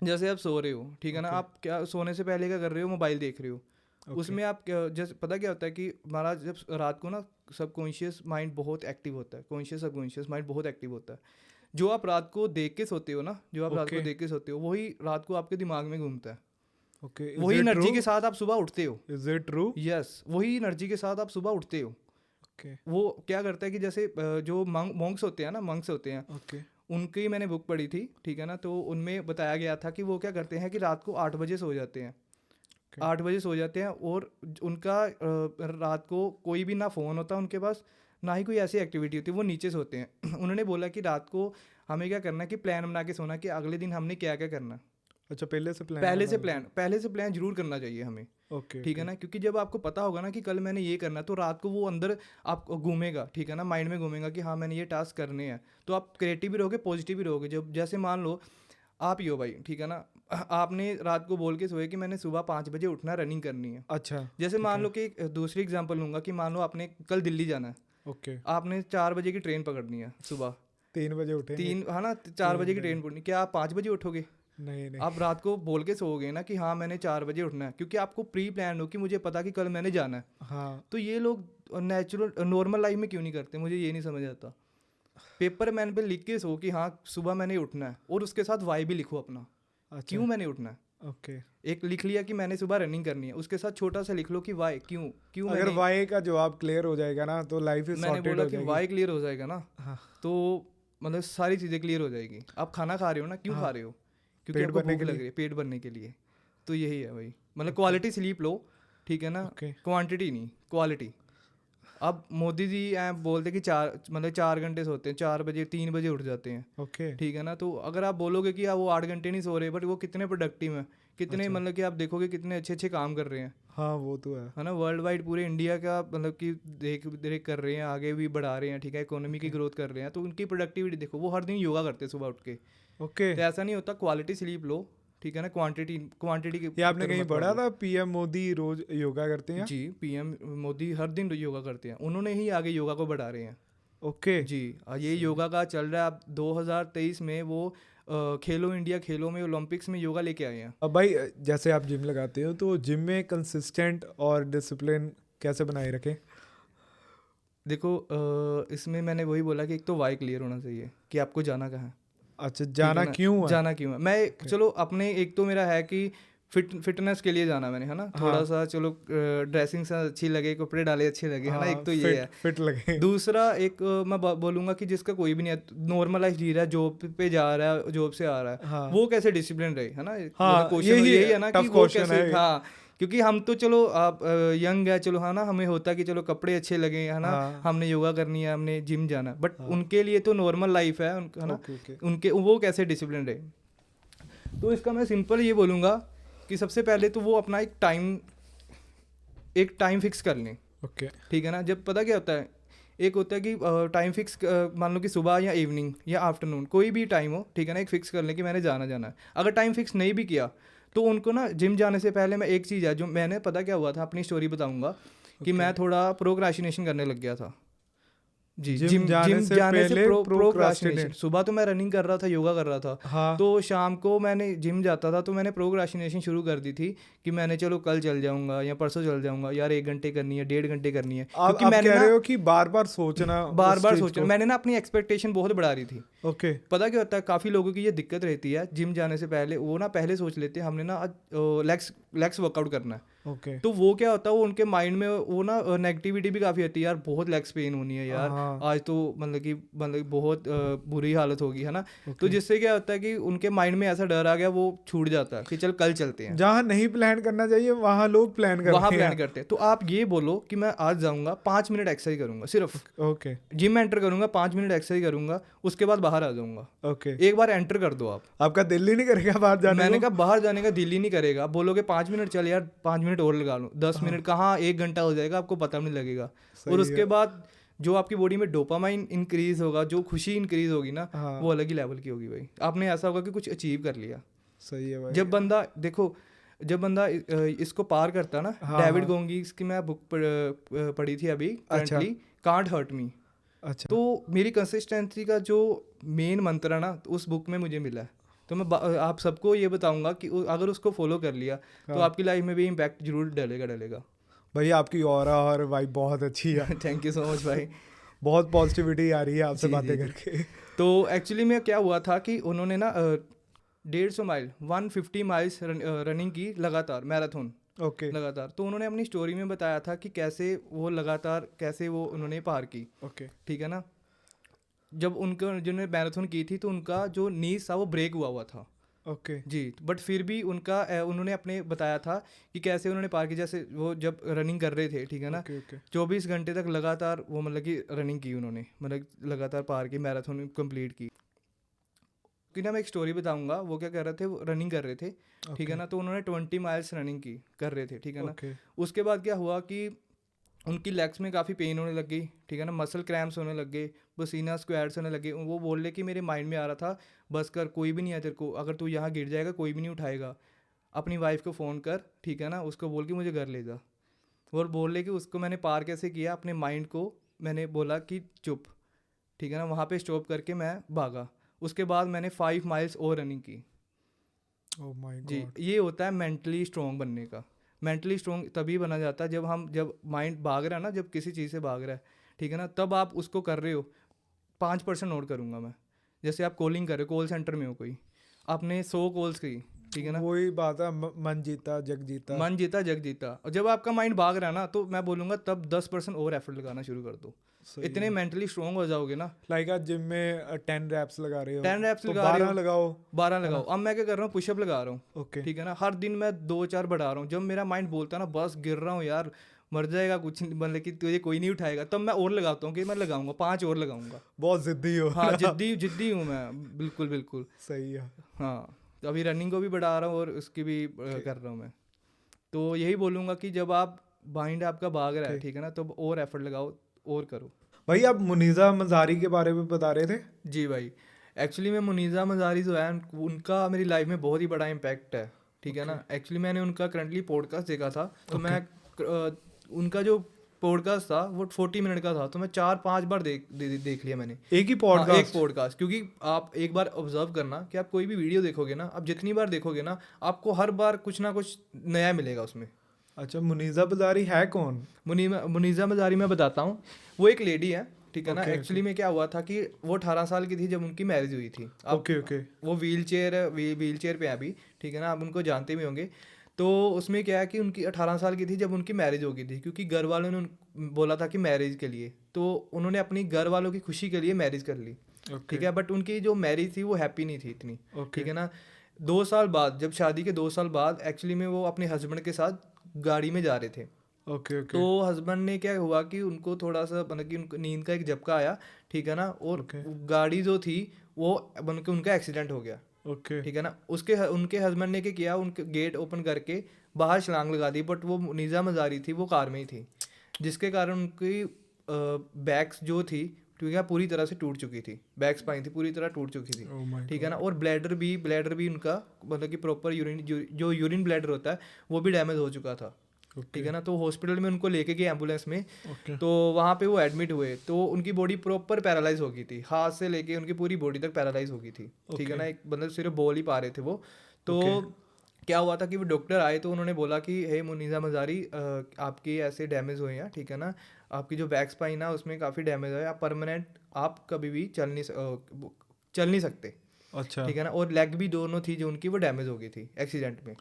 Speaker 2: जैसे आप सो रहे हो, ठीक है ना,
Speaker 1: Okay.
Speaker 2: आप क्या सोने से पहले क्या कर रहे हो, मोबाइल देख रहे हो।
Speaker 1: Okay.
Speaker 2: उसमें आप जैसे पता क्या होता है कि हमारा जब रात को ना सबकॉन्शियस माइंड बहुत एक्टिव होता है, कॉन्शियस सबकॉन्शियस माइंड बहुत एक्टिव होता है। जो आप रात को देख के सोते हो ना, जो आप रात को
Speaker 1: Okay.
Speaker 2: देख के सोते हो, वही रात को आपके दिमाग में घूमता है।
Speaker 1: Okay.
Speaker 2: वही एनर्जी के साथ आप सुबह उठते हो।
Speaker 1: Is it true?
Speaker 2: यस, वही एनर्जी के साथ आप सुबह उठते हो।
Speaker 1: ओके
Speaker 2: वो क्या करता है कि जैसे जो मॉन्क्स होते हैं ना, मंक्स होते हैं,
Speaker 1: ओके
Speaker 2: उनकी मैंने बुक पढ़ी थी, ठीक है ना, तो उनमें बताया गया था कि वो क्या करते हैं कि रात को 8 बजे सो जाते हैं।
Speaker 1: Okay.
Speaker 2: 8 बजे सो जाते हैं और उनका रात को कोई भी ना फ़ोन होता उनके पास, ना ही कोई ऐसी एक्टिविटी होती, वो नीचे सोते हैं। उन्होंने बोला कि रात को हमें क्या करना है कि प्लान बना के सोना कि अगले दिन हमने क्या क्या करना है।
Speaker 1: अच्छा, पहले से प्लान
Speaker 2: पहले से प्लान जरूर करना चाहिए हमें,
Speaker 1: ओके
Speaker 2: ठीक है ना, क्योंकि जब आपको पता होगा ना कि कल मैंने ये करना है, तो रात को वो अंदर आपको घूमेगा, ठीक है ना, माइंड में घूमेगा कि हाँ मैंने ये टास्क करने हैं, तो आप क्रिएटिव भी रहोगे, पॉजिटिव भी रहोगे। जब जैसे मान लो आप ही हो भाई, ठीक है ना, आपने रात को बोल के सोए कि मैंने सुबह 5 बजे उठना, रनिंग करनी है।
Speaker 1: अच्छा,
Speaker 2: जैसे
Speaker 1: ठीक
Speaker 2: मान
Speaker 1: है।
Speaker 2: लो कि दूसरी एग्जांपल लूंगा कि मान लो आपने कल दिल्ली जाना है,
Speaker 1: ओके,
Speaker 2: आपने 4 बजे की ट्रेन पकड़नी है सुबह,
Speaker 1: 3 बजे उठेंगे?
Speaker 2: 3 है ना, 4 बजे की
Speaker 1: बजे।
Speaker 2: ट्रेन पकड़नी, क्या आप 5 बजे उठोगे?
Speaker 1: नहीं नहीं।
Speaker 2: आप रात को बोल के सोओगे ना कि हाँ मैंने 4 बजे उठना है, क्योंकि आपको प्री प्लान हो कि मुझे पता कि कल मैंने जाना है।
Speaker 1: हाँ,
Speaker 2: तो ये लोग नेचुरल नॉर्मल लाइफ में क्यों नहीं करते, मुझे ये नहीं समझ आता। पेपर मैन पे लिख के सो कि हाँ सुबह मैंने उठना है, और उसके साथ वाई भी लिखो अपना,
Speaker 1: अच्छा,
Speaker 2: क्यों मैंने उठना है।
Speaker 1: ओके।
Speaker 2: एक लिख लिया कि मैंने सुबह रनिंग करनी है, उसके साथ छोटा सा लिख लो कि वाई, क्यों क्यों
Speaker 1: अगर
Speaker 2: मैंने
Speaker 1: वाई का जवाब क्लियर हो जाएगा ना, तो लाइफ इज
Speaker 2: मैंने
Speaker 1: सॉर्टेड
Speaker 2: बोला
Speaker 1: हो
Speaker 2: कि
Speaker 1: जाएगी।
Speaker 2: वाई क्लियर हो जाएगा ना,
Speaker 1: हाँ,
Speaker 2: तो मतलब सारी चीज़ें क्लियर हो जाएगी। आप खाना खा रहे हो ना, क्यों
Speaker 1: हाँ,
Speaker 2: खा रहे हो? क्योंकि
Speaker 1: पेट
Speaker 2: आपको
Speaker 1: भरने
Speaker 2: भूख
Speaker 1: के
Speaker 2: लग
Speaker 1: लिए।
Speaker 2: रही है, पेट भरने के लिए। तो यही है भाई, मतलब क्वालिटी स्लीप लो, ठीक है ना,
Speaker 1: ओके,
Speaker 2: क्वांटिटी नहीं क्वालिटी। अब मोदी जी बोलते कि 4 घंटे सोते हैं, 4 बजे 3 बजे उठ जाते हैं,
Speaker 1: ओके,
Speaker 2: ठीक है ना। तो अगर आप बोलोगे कि वो 8 घंटे नहीं सो रहे, बट वो कितने प्रोडक्टिव हैं, कितने
Speaker 1: अच्छा।
Speaker 2: मतलब कि आप देखोगे कितने अच्छे अच्छे काम कर रहे हैं,
Speaker 1: हाँ वो तो है
Speaker 2: ना। वर्ल्ड वाइड पूरे इंडिया का मतलब कि देख देख कर रहे हैं, आगे भी बढ़ा रहे हैं, ठीक है, इकोनॉमी की ग्रोथ कर रहे हैं। तो उनकी प्रोडक्टिविटी देखो, वो हर दिन योगा करते हैं सुबह उठ के।
Speaker 1: ओके।
Speaker 2: तो ऐसा नहीं होता, क्वालिटी स्लीप लो, ठीक है ना, क्वांटिटी की
Speaker 1: ये आपने
Speaker 2: चक्कर
Speaker 1: कहीं
Speaker 2: मत
Speaker 1: पढ़ा
Speaker 2: पड़ो।
Speaker 1: था पीएम मोदी रोज योगा करते हैं?
Speaker 2: जी, पीएम मोदी हर दिन योगा करते हैं, उन्होंने ही आगे योगा को बढ़ा रहे हैं।
Speaker 1: ओके
Speaker 2: जी, ये योगा का चल रहा है। अब 2023 में वो खेलो इंडिया खेलों में, ओलंपिक्स में योगा लेके आए हैं।
Speaker 1: अब भाई जैसे आप जिम लगाते हो, तो जिम में कंसिस्टेंट और डिसिप्लिन कैसे बनाए रखें?
Speaker 2: देखो इसमें मैंने वही बोला कि एक तो वाई क्लियर होना चाहिए कि आपको जाना कहाँ है।
Speaker 1: अच्छा,
Speaker 2: ठीक है
Speaker 1: जाना
Speaker 2: ना?
Speaker 1: क्यों है?
Speaker 2: जाना क्यों है, मैं चलो अपने एक तो मेरा है कि फिटनेस के लिए जाना मैंने, है ना, थोड़ा
Speaker 1: हाँ।
Speaker 2: सा चलो ड्रेसिंग से अच्छी लगे, कपड़े डाले अच्छे लगे, है ना,
Speaker 1: हाँ,
Speaker 2: एक तो ये है।
Speaker 1: फिट लगे।
Speaker 2: दूसरा एक मैं बोलूँगा कि जिसका कोई भी नहीं है, नॉर्मल लाइफ जी रहा है, जॉब पे जा रहा है, जॉब से आ रहा है,
Speaker 1: हाँ
Speaker 2: वो कैसे डिसिप्लिन रहे, है ना।
Speaker 1: हाँ,
Speaker 2: क्वेश्चन यही है ना कि
Speaker 1: tough
Speaker 2: वो
Speaker 1: question
Speaker 2: कैसे,
Speaker 1: है ये।
Speaker 2: हाँ, क्योंकि हम तो चलो आप यंग है, चलो, है ना, हमें होता है कि चलो कपड़े अच्छे लगे, है ना,
Speaker 1: हाँ।
Speaker 2: हमने योगा करनी है, हमने जिम जाना, बट
Speaker 1: हाँ।
Speaker 2: उनके लिए तो नॉर्मल लाइफ है, है ना,
Speaker 1: ओके ओके
Speaker 2: उनके वो कैसे डिसिप्लिन रहे। तो इसका मैं सिंपल ये बोलूँगा कि सबसे पहले तो वो अपना एक टाइम फिक्स कर लें,
Speaker 1: ओके
Speaker 2: ठीक है ना। जब पता क्या होता है, एक होता है कि टाइम फिक्स मान लो कि सुबह या इवनिंग या आफ्टरनून, कोई भी टाइम हो, ठीक है ना, एक फिक्स कर लें कि मैंने जाना है। अगर टाइम फिक्स नहीं भी किया, तो उनको ना जिम जाने से पहले मैं एक चीज़ है जो मैंने, पता क्या हुआ था, अपनी स्टोरी बताऊंगा कि मैं थोड़ा प्रोक्रास्टिनेशन करने लग गया था। जी,
Speaker 1: जिम जाने से पहले
Speaker 2: प्रोक्रास्टिनेशन। सुबह तो मैं रनिंग कर रहा था, योगा कर रहा था,
Speaker 1: हाँ।
Speaker 2: तो शाम को मैंने जिम जाता था, तो मैंने प्रोक्रास्टिनेशन शुरू कर दी थी कि मैंने चलो कल चल जाऊंगा या परसों चल जाऊंगा, यार 1 घंटे करनी है, 1.5 घंटे करनी है,
Speaker 1: आप
Speaker 2: मैंने
Speaker 1: कह
Speaker 2: ना
Speaker 1: रहे हो कि बार बार सोचना,
Speaker 2: बार
Speaker 1: उस
Speaker 2: बार
Speaker 1: चीज
Speaker 2: सोचना,
Speaker 1: को।
Speaker 2: मैंने ना अपनी एक्सपेक्टेशन बहुत बढ़ा रही थी।
Speaker 1: ओके
Speaker 2: पता क्या होता है, काफ़ी लोगों की ये दिक्कत रहती है जिम जाने से पहले, वो ना पहले सोच लेते हैं हमने ना आज लेग्स वर्कआउट करना है,
Speaker 1: ओके।
Speaker 2: तो वो क्या होता है, वो उनके माइंड में वो ना नेगेटिविटी भी काफ़ी आती है यार, बहुत लेग्स पेन होनी है यार,
Speaker 1: हाँ।
Speaker 2: आज तो मतलब कि बहुत बुरी हालत होगी, है ना। तो
Speaker 1: ओके।
Speaker 2: जिससे क्या होता है कि उनके माइंड में ऐसा डर आ गया, वो छूट जाता है कि चल कल चलते हैं,
Speaker 1: जहाँ नहीं प्लान करना चाहिए वहाँ लोग प्लान
Speaker 2: वहाँ
Speaker 1: करते
Speaker 2: प्लान
Speaker 1: हैं।
Speaker 2: करते हैं। तो आप ये बोलो कि मैं आज जाऊँगा 5 मिनट एक्सरसाइज करूँगा, सिर्फ
Speaker 1: ओके।
Speaker 2: जिम में एंटर करूँगा, 5 मिनट एक्सरसाइज करूँगा, उसके बाद बाहर आ जाऊँगा।
Speaker 1: ओके।
Speaker 2: एक बार एंटर कर दो आप।
Speaker 1: आपका दिल ही नहीं करेगा बाहर जाने
Speaker 2: मैंने
Speaker 1: को?
Speaker 2: कहा बाहर जाने का दिल ही नहीं करेगा, आप बोलोगे 5 मिनट चल यार, 5 मिनट और लगा लो, 10 मिनट कहाँ 1 घंटा हो जाएगा, आपको पता भी नहीं लगेगा।
Speaker 1: सही
Speaker 2: और उसके
Speaker 1: है।
Speaker 2: बाद जो आपकी बॉडी में डोपामाइन इंक्रीज होगा, जो खुशी इंक्रीज होगी ना,
Speaker 1: हाँ।
Speaker 2: वो अलग ही लेवल की होगी भाई। आपने ऐसा होगा कि कुछ अचीव कर लिया।
Speaker 1: सही है भाई।
Speaker 2: जब बंदा देखो, जब बंदा इसको पार करता है ना,
Speaker 1: हाँ,
Speaker 2: डेविड
Speaker 1: हाँ।
Speaker 2: गोंगीस की मैं बुक पढ़ी थी अभी
Speaker 1: अच्छा।
Speaker 2: Currently, can't hurt me.
Speaker 1: अच्छा।
Speaker 2: तो मेरी कंसिस्टेंसी का जो मेन मंत्र है ना, तो उस बुक में मुझे मिला है। तो मैं आप सबको ये बताऊंगा कि अगर उसको फॉलो कर लिया तो
Speaker 1: हाँ।
Speaker 2: आपकी लाइफ में भी इम्पैक्ट जरूर डलेगा।
Speaker 1: भाई आपकी ऑरा और वाइब बहुत अच्छी है।
Speaker 2: थैंक यू सो मच भाई।
Speaker 1: बहुत पॉजिटिविटी आ रही है आपसे
Speaker 2: जी
Speaker 1: बातें
Speaker 2: जी जी।
Speaker 1: करके।
Speaker 2: तो एक्चुअली में क्या हुआ था कि उन्होंने ना 150 माइल 150 माइल्स रनिंग की लगातार, मैराथन
Speaker 1: ओके।
Speaker 2: लगातार। तो उन्होंने अपनी स्टोरी में बताया था कि कैसे वो लगातार, कैसे वो उन्होंने पार की,
Speaker 1: ओके।
Speaker 2: ठीक है ना। जब उनको जिन्होंने मैराथन की थी तो उनका जो नीज था वो ब्रेक हुआ था
Speaker 1: ओके।
Speaker 2: जी। बट फिर भी उनका उन्होंने अपने बताया था कि कैसे उन्होंने पार की। जैसे वो जब रनिंग कर रहे थे, ठीक है ना,
Speaker 1: ओके। ओके।
Speaker 2: 24 घंटे तक लगातार वो मतलब कि रनिंग की उन्होंने, मतलब लगातार पार की, मैराथन कंप्लीट की। कि ना मैं एक स्टोरी बताऊंगा, वो क्या कर रहे थे, वो रनिंग कर रहे थे, ठीक है
Speaker 1: ओके।
Speaker 2: ना। तो उन्होंने 20 माइल्स रनिंग की कर रहे थे, ठीक है ना।
Speaker 1: ओके।
Speaker 2: उसके बाद क्या हुआ कि उनकी लेग्स में काफ़ी पेन होने लग गई, ठीक है ना, मसल क्रैम्प्स होने लग गए, पसीना स्क्वाड्स होने लगे। वो बोल रहे कि मेरे माइंड में आ रहा था, बस कर, कोई भी नहीं है तेरे को, अगर तू यहाँ गिर जाएगा कोई भी नहीं उठाएगा, अपनी वाइफ को फ़ोन कर, ठीक है ना, उसको बोल के मुझे घर ले जा। और बोल रहे कि उसको मैंने पार कैसे किया, अपने माइंड को मैंने बोला कि चुप, ठीक है ना, वहाँ पे स्टॉप करके मैं भागा। उसके बाद मैंने 5 माइल्स और रनिंग की।
Speaker 1: Oh my
Speaker 2: ji,
Speaker 1: God.
Speaker 2: ये होता है मेंटली स्ट्रॉन्ग बनने का। मेंटली स्ट्रॉन्ग तभी बना जाता है जब माइंड भाग रहा है ना, जब किसी चीज़ से भाग रहा है, ठीक है ना, तब आप उसको कर रहे हो। 5% नोट करूँगा मैं। जैसे आप कॉलिंग कर रहे हो, कॉल सेंटर में हो कोई, आपने 100 कॉल्स की, ठीक है ना,
Speaker 1: वही बात है, मन जीता जग जीता।
Speaker 2: मन जीता जग जीता। और जब आपका माइंड भाग रहा है ना, तो मैं बोलूँगा तब 10% और एफर्ट लगाना शुरू कर दो।
Speaker 1: सही
Speaker 2: इतने
Speaker 1: है।
Speaker 2: मेंटली स्ट्रॉन्ग हो जाओगे ना।
Speaker 1: लाइक आज जिम में 10 रैप्स लगा रहे हो
Speaker 2: 10 रैप्स
Speaker 1: तो
Speaker 2: लगा रहे
Speaker 1: 12
Speaker 2: हो,
Speaker 1: लगाओ।
Speaker 2: 12
Speaker 1: है ना?
Speaker 2: लगाओ। अब मैं क्या कर रहा हूँ, पुशअप लगा रहा हूँ,
Speaker 1: ओके।
Speaker 2: ठीक है ना, हर दिन मैं 2-4 बढ़ा रहा हूँ। जब मेरा माइंड बोलता है ना बस गिर रहा हूँ यार, मर जाएगा, कुछ मतलब कि तुझे कोई नहीं उठाएगा, तब मैं और लगाता हूँ कि मैं लगाऊंगा, 5 और लगाऊंगा।
Speaker 1: बहुत जिद्दी हो
Speaker 2: हाँ,
Speaker 1: ना?
Speaker 2: जिद्दी जिद्दी हूँ मैं, बिल्कुल बिल्कुल।
Speaker 1: सही है।
Speaker 2: हाँ, तो अभी रनिंग को भी बढ़ा रहा हूँ और उसकी भी कर रहा हूँ मैं। तो यही बोलूँगा कि जब आप माइंड आपका भाग रहा है,
Speaker 1: ओके।
Speaker 2: ठीक है ना, तो और एफर्ट लगाओ और करो।
Speaker 1: भाई आप मुनीज़ा मज़ारी के बारे में बता रहे थे।
Speaker 2: जी भाई, एक्चुअली में मुनीज़ा मज़ारी जो है उनका मेरी लाइफ में बहुत ही बड़ा इम्पैक्ट है, ठीक है
Speaker 1: ओके।
Speaker 2: ना। एक्चुअली मैंने उनका करंटली पॉडकास्ट देखा था, तो
Speaker 1: ओके।
Speaker 2: मैं उनका जो पॉडकास्ट था वो 40 मिनट का था, तो मैं 4-5 बार देख लिया मैंने।
Speaker 1: एक ही
Speaker 2: हाँ, एक
Speaker 1: पॉडकास्ट?
Speaker 2: पॉडकास्ट, क्योंकि आप एक बार ऑब्जर्व करना कि आप कोई भी वीडियो देखोगे ना, आप जितनी बार देखोगे ना, आपको हर बार कुछ ना कुछ नया मिलेगा उसमें।
Speaker 1: अच्छा, मुनीज़ा मज़ारी है कौन?
Speaker 2: मुनीज़ा मज़ारी मैं बताता हूँ, वो एक लेडी है, ठीक है ना।
Speaker 1: ओके।
Speaker 2: एक्चुअली में क्या हुआ था कि वो 18 साल की थी जब उनकी मैरिज हुई थी। अब
Speaker 1: ओके। ओके।
Speaker 2: वो व्हील चेयर पे है अभी, ठीक है ना, आप उनको जानते भी होंगे। तो उसमें क्या है कि उनकी 18 साल की थी जब उनकी मैरिज हो गई थी, क्योंकि घर वालों ने बोला था कि मैरिज के लिए, तो उन्होंने अपनी घर वालों की खुशी के लिए मैरिज कर ली,
Speaker 1: ओके।
Speaker 2: ठीक है। बट उनकी जो मैरिज थी वो हैप्पी नहीं थी इतनी,
Speaker 1: ओके।
Speaker 2: ठीक है ना। 2 साल बाद, जब शादी के 2 साल बाद, एक्चुअली में वो अपने हस्बैंड के साथ गाड़ी में जा रहे थे।
Speaker 1: ओके। ओके।
Speaker 2: तो हस्बैंड ने क्या हुआ कि उनको थोड़ा सा मतलब कि उनको नींद का एक झपका आया, ठीक है ना, और
Speaker 1: ओके।
Speaker 2: गाड़ी जो थी वो बन के उनका एक्सीडेंट हो गया,
Speaker 1: ओके।
Speaker 2: ठीक है ना। उनके हस्बैंड ने क्या किया, उनके गेट ओपन करके बाहर छलांग लगा दी, बट वो मुनीज़ा मज़ारी थी, वो कार में ही थी, जिसके कारण उनकी बैक्स जो थी, ठीक है, पूरी तरह से टूट चुकी थी। बैक स्पाइन थी पूरी तरह टूट चुकी थी,
Speaker 1: ओह माय
Speaker 2: ठीक है ना।
Speaker 1: गॉड।
Speaker 2: और ब्लैडर भी उनका मतलब कि प्रॉपर यूरिन जो यूरिन ब्लैडर होता है वो भी डैमेज हो चुका था,
Speaker 1: ओके।
Speaker 2: ठीक है ना। तो हॉस्पिटल में उनको लेके गए एम्बुलेंस में,
Speaker 1: ओके।
Speaker 2: तो वहाँ पे वो एडमिट हुए, तो उनकी बॉडी प्रॉपर पैरालाइज हो गई थी, हाथ से लेके उनकी पूरी बॉडी तक पैरालाइज हो गई थी, ठीक है
Speaker 1: ओके।
Speaker 2: ना। एक मतलब सिर्फ बोल ही पा रहे थे वो। तो
Speaker 1: ओके।
Speaker 2: क्या हुआ था कि वो डॉक्टर आए, तो उन्होंने बोला कि हे मुनीज़ा मज़ारी, आपकी ऐसे डैमेज हुए हैं, ठीक है ना, आपकी जो बैक स्पाइन है उसमें काफ़ी डैमेज है, आप परमानेंट, आप कभी भी चल नहीं सकते,
Speaker 1: अच्छा।
Speaker 2: ठीक है ना। और लेग भी दोनों थी जो उनकी वो डैमेज हो गई थी एक्सीडेंट में।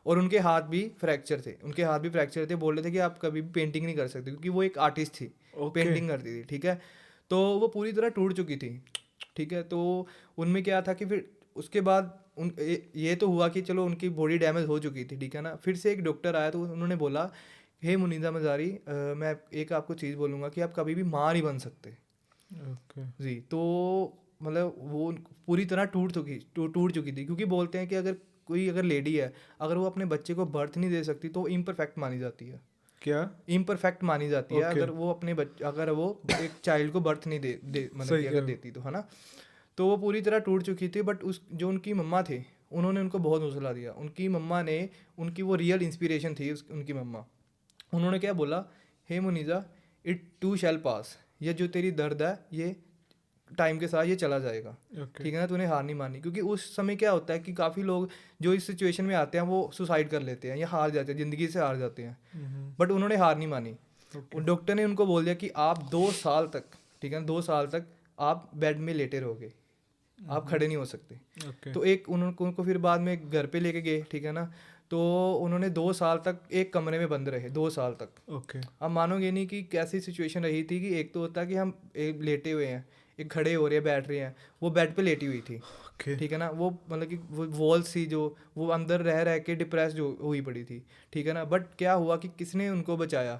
Speaker 2: और उनके हाथ भी फ्रैक्चर थे, बोल रहे थे कि आप कभी भी पेंटिंग नहीं कर सकते, क्योंकि वो एक आर्टिस्ट थी, पेंटिंग करती थी, ठीक है। तो वो पूरी तरह टूट चुकी थी, ठीक है। तो उनमें क्या था कि फिर उसके बाद ये तो हुआ कि चलो उनकी बॉडी डैमेज हो चुकी थी, ठीक है ना। फिर से एक डॉक्टर आया तो उन्होंने बोला, हे मुनीज़ा मज़ारी, मैं एक आपको चीज़ बोलूँगा कि आप कभी भी माँ नहीं बन सकते। जी। तो मतलब वो पूरी तरह टूट चुकी थी, क्योंकि बोलते हैं कि अगर लेडी है, अगर वो अपने बच्चे को बर्थ नहीं दे सकती तो इम्परफेक्ट मानी जाती है।
Speaker 1: क्या?
Speaker 2: इम्परफेक्ट मानी जाती है
Speaker 1: ओके।
Speaker 2: अगर वो एक चाइल्ड को बर्थ नहीं दे मतलब
Speaker 1: सही
Speaker 2: कि
Speaker 1: कह
Speaker 2: अगर
Speaker 1: रहे हो।
Speaker 2: देती तो, है ना। तो वो पूरी तरह टूट चुकी थी, बट उस जो उनकी मम्मा थे, उन्होंने उनको बहुत हौसला दिया। उनकी मम्मा ने, उनकी वो रियल इंस्पिरेशन थी उनकी मम्मा। उन्होंने क्या बोला, हे मुनीज़ा, इट टू शैल पास, ये जो तेरी दर्द है ये टाइम के साथ ये चला जाएगा,
Speaker 1: ओके।
Speaker 2: ठीक है ना। तूने हार नहीं मानी, क्योंकि उस समय क्या होता है कि काफ़ी लोग जो इस सिचुएशन में आते हैं वो सुसाइड कर लेते हैं या हार जाते हैं, ज़िंदगी से हार जाते हैं, बट उन्होंने हार नहीं मानी। डॉक्टर ने उनको बोल दिया कि आप 2 साल तक, ठीक है, 2 साल तक आप बेड में लेटे रहोगे, आप खड़े नहीं हो सकते।
Speaker 1: ओके।
Speaker 2: तो एक उनको फिर बाद में घर पे लेके गए, ठीक है ना। तो उन्होंने 2 साल तक एक कमरे में बंद रहे, 2 साल तक।
Speaker 1: ओके।
Speaker 2: अब मानोगे नहीं कि कैसी सिचुएशन रही थी कि एक तो होता है कि हम एक लेटे हुए हैं, एक खड़े हो रहे हैं, बैठ रहे हैं, वो बेड पे लेटी हुई थी,
Speaker 1: ओके।
Speaker 2: ठीक है ना। वो मतलब कि वो वॉल्स थी जो वो अंदर रह रह के डिप्रेस जो हुई पड़ी थी, ठीक है ना। बट क्या हुआ कि किसने उनको बचाया,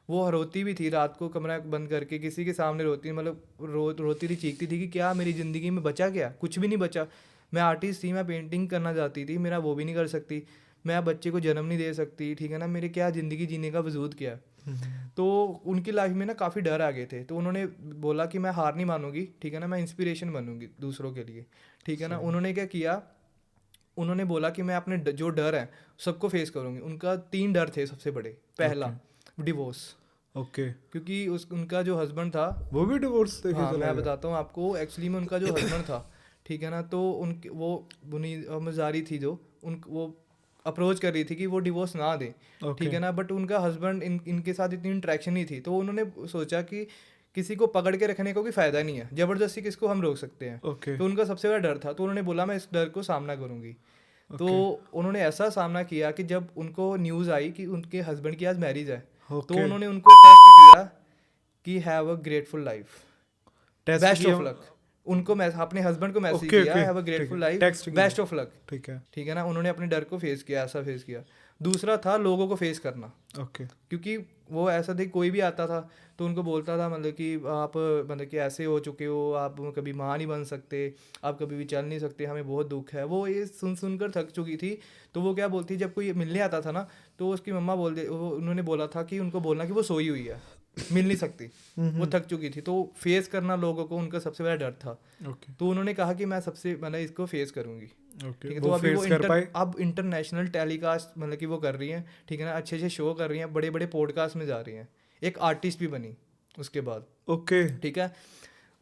Speaker 2: वो रोती भी थी रात को कमरा बंद करके, किसी के सामने रोती, मतलब रोती थी, चीखती थी कि क्या मेरी ज़िंदगी में बचा क्या, कुछ भी नहीं बचा। मैं आर्टिस्ट थी, मैं पेंटिंग करना चाहती थी, मेरा वो भी नहीं कर सकती, मैं बच्चे को जन्म नहीं दे सकती, ठीक है ना। मेरे क्या ज़िंदगी जीने का वजूद क्या है। तो उनकी लाइफ में ना काफ़ी डर आ गए थे, तो उन्होंने बोला कि मैं हार नहीं मानूंगी, ठीक है ना, मैं इंस्पिरेशन बनूंगी दूसरों के लिए, ठीक है ना। उन्होंने क्या किया, उन्होंने बोला कि मैं अपने जो डर है सबको फेस करूंगी। उनका 3 डर थे सबसे बड़े। पहला, डिवोर्स,
Speaker 1: ओके।
Speaker 2: क्योंकि उनका जो हस्बैंड था,
Speaker 1: वो भी डिवोर्स देके
Speaker 2: हाँ
Speaker 1: चला
Speaker 2: मैं
Speaker 1: गया?
Speaker 2: बताता हूँ आपको, एक्चुअली में उनका जो हस्बैंड था, ठीक है ना, तो उनके वो मजारी थी जो वो अप्रोच कर रही थी कि वो डिवोर्स ना दें, ठीक
Speaker 1: ओके।
Speaker 2: है ना। बट उनका हस्बैंड इनके साथ इतनी इंटरेक्शन नहीं थी, तो उन्होंने सोचा कि किसी को पकड़ के रखने का कोई फ़ायदा नहीं है, ज़बरदस्ती किसको हम रोक सकते हैं।
Speaker 1: ओके।
Speaker 2: तो उनका सबसे बड़ा डर था, तो उन्होंने बोला मैं इस डर को सामना करूंगी। तो
Speaker 1: ओके।
Speaker 2: उन्होंने ऐसा सामना किया कि जब उनको न्यूज़ आई कि उनके हस्बैंड की आज मैरिज है, तो
Speaker 1: ओके।
Speaker 2: उन्होंने उनको टेस्ट किया कि have a grateful life,
Speaker 1: test
Speaker 2: best
Speaker 1: किया?
Speaker 2: Of luck. उनको अपने हस्बैंड को मैसेज
Speaker 1: ओके।
Speaker 2: किया,
Speaker 1: ओके।
Speaker 2: हैव अ
Speaker 1: ठीक
Speaker 2: ग्रेटफुल
Speaker 1: है,
Speaker 2: लाइफ,
Speaker 1: टेक्स्ट किया।
Speaker 2: बेस्ट ऑफ लक,
Speaker 1: ठीक है।
Speaker 2: ठीक है ना। उन्होंने अपने डर को फेस किया, ऐसा फेस किया। दूसरा था लोगों को फेस करना,
Speaker 1: ओके।
Speaker 2: क्योंकि वो ऐसा थे, कोई भी आता था तो उनको बोलता था मतलब कि आप मतलब कि ऐसे हो चुके हो, आप कभी माँ नहीं बन सकते, आप कभी भी चल नहीं सकते, हमें बहुत दुख है। वो ये सुनकर थक चुकी थी। तो वो क्या बोलती, जब कोई मिलने आता था ना, तो उसकी मम्मा उन्होंने बोला था कि उनको बोलना कि वो सोई हुई है, मिल नहीं सकती, वो थक चुकी थी। तो फेस करना लोगों को उनका सबसे बड़ा डर था।
Speaker 1: ओके।
Speaker 2: तो उन्होंने कहा कि मैं सबसे मतलब इसको फेस करूंगी,
Speaker 1: ओके।
Speaker 2: ठीक है। तो
Speaker 1: वो
Speaker 2: अभी
Speaker 1: फेस कर पाए?
Speaker 2: अब इंटरनेशनल टेलीकास्ट मतलब कि वो कर रही हैं, ठीक है ना, अच्छे अच्छे शो कर रही हैं, बड़े बड़े पॉडकास्ट में जा रही हैं, एक आर्टिस्ट भी बनी उसके बाद,
Speaker 1: ओके।
Speaker 2: ठीक है।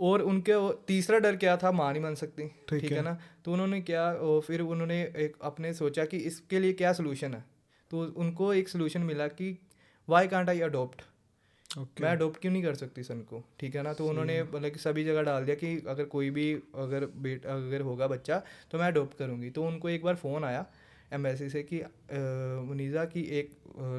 Speaker 2: और उनके तीसरा डर क्या था, माँ नहीं बन सकती,
Speaker 1: ठीक
Speaker 2: ठीक है
Speaker 1: है।
Speaker 2: ना। तो उन्होंने क्या, फिर उन्होंने एक अपने सोचा कि इसके लिए क्या सोल्यूशन है। तो उनको एक सोल्यूशन मिला कि why can't I adopt,
Speaker 1: okay.
Speaker 2: मैं अडोप्ट क्यों नहीं कर सकती सन को, ठीक है ना। तो उन्होंने मतलब कि सभी जगह डाल दिया कि अगर कोई भी अगर होगा बच्चा तो मैं अडोप्ट करूँगी। तो उनको एक बार फ़ोन आया एम्बेसी से कि मुनीज़ा की एक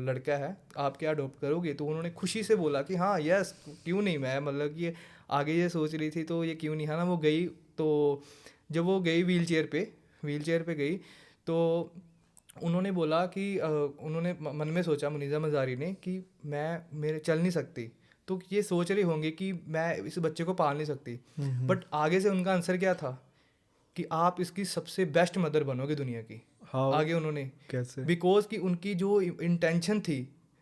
Speaker 2: लड़का है, आप क्या अडोप्ट करोगे। तो उन्होंने खुशी से बोला कि हाँ यस, क्यों नहीं, मैं मतलब कि आगे ये सोच रही थी तो ये क्यों नहीं, है ना। वो गई, तो जब वो गई व्हील चेयर पे गई, तो उन्होंने बोला कि उन्होंने मन में सोचा मुनीज़ा मज़ारी ने कि मेरे चल नहीं सकती, तो ये सोच रही होंगी कि मैं इस बच्चे को पाल नहीं सकती। बट आगे से उनका आंसर क्या था कि आप इसकी सबसे बेस्ट मदर बनोगे दुनिया की।
Speaker 1: हाउ?
Speaker 2: आगे उन्होंने,
Speaker 1: कैसे?
Speaker 2: बिकॉज कि उनकी जो इंटेंशन थी,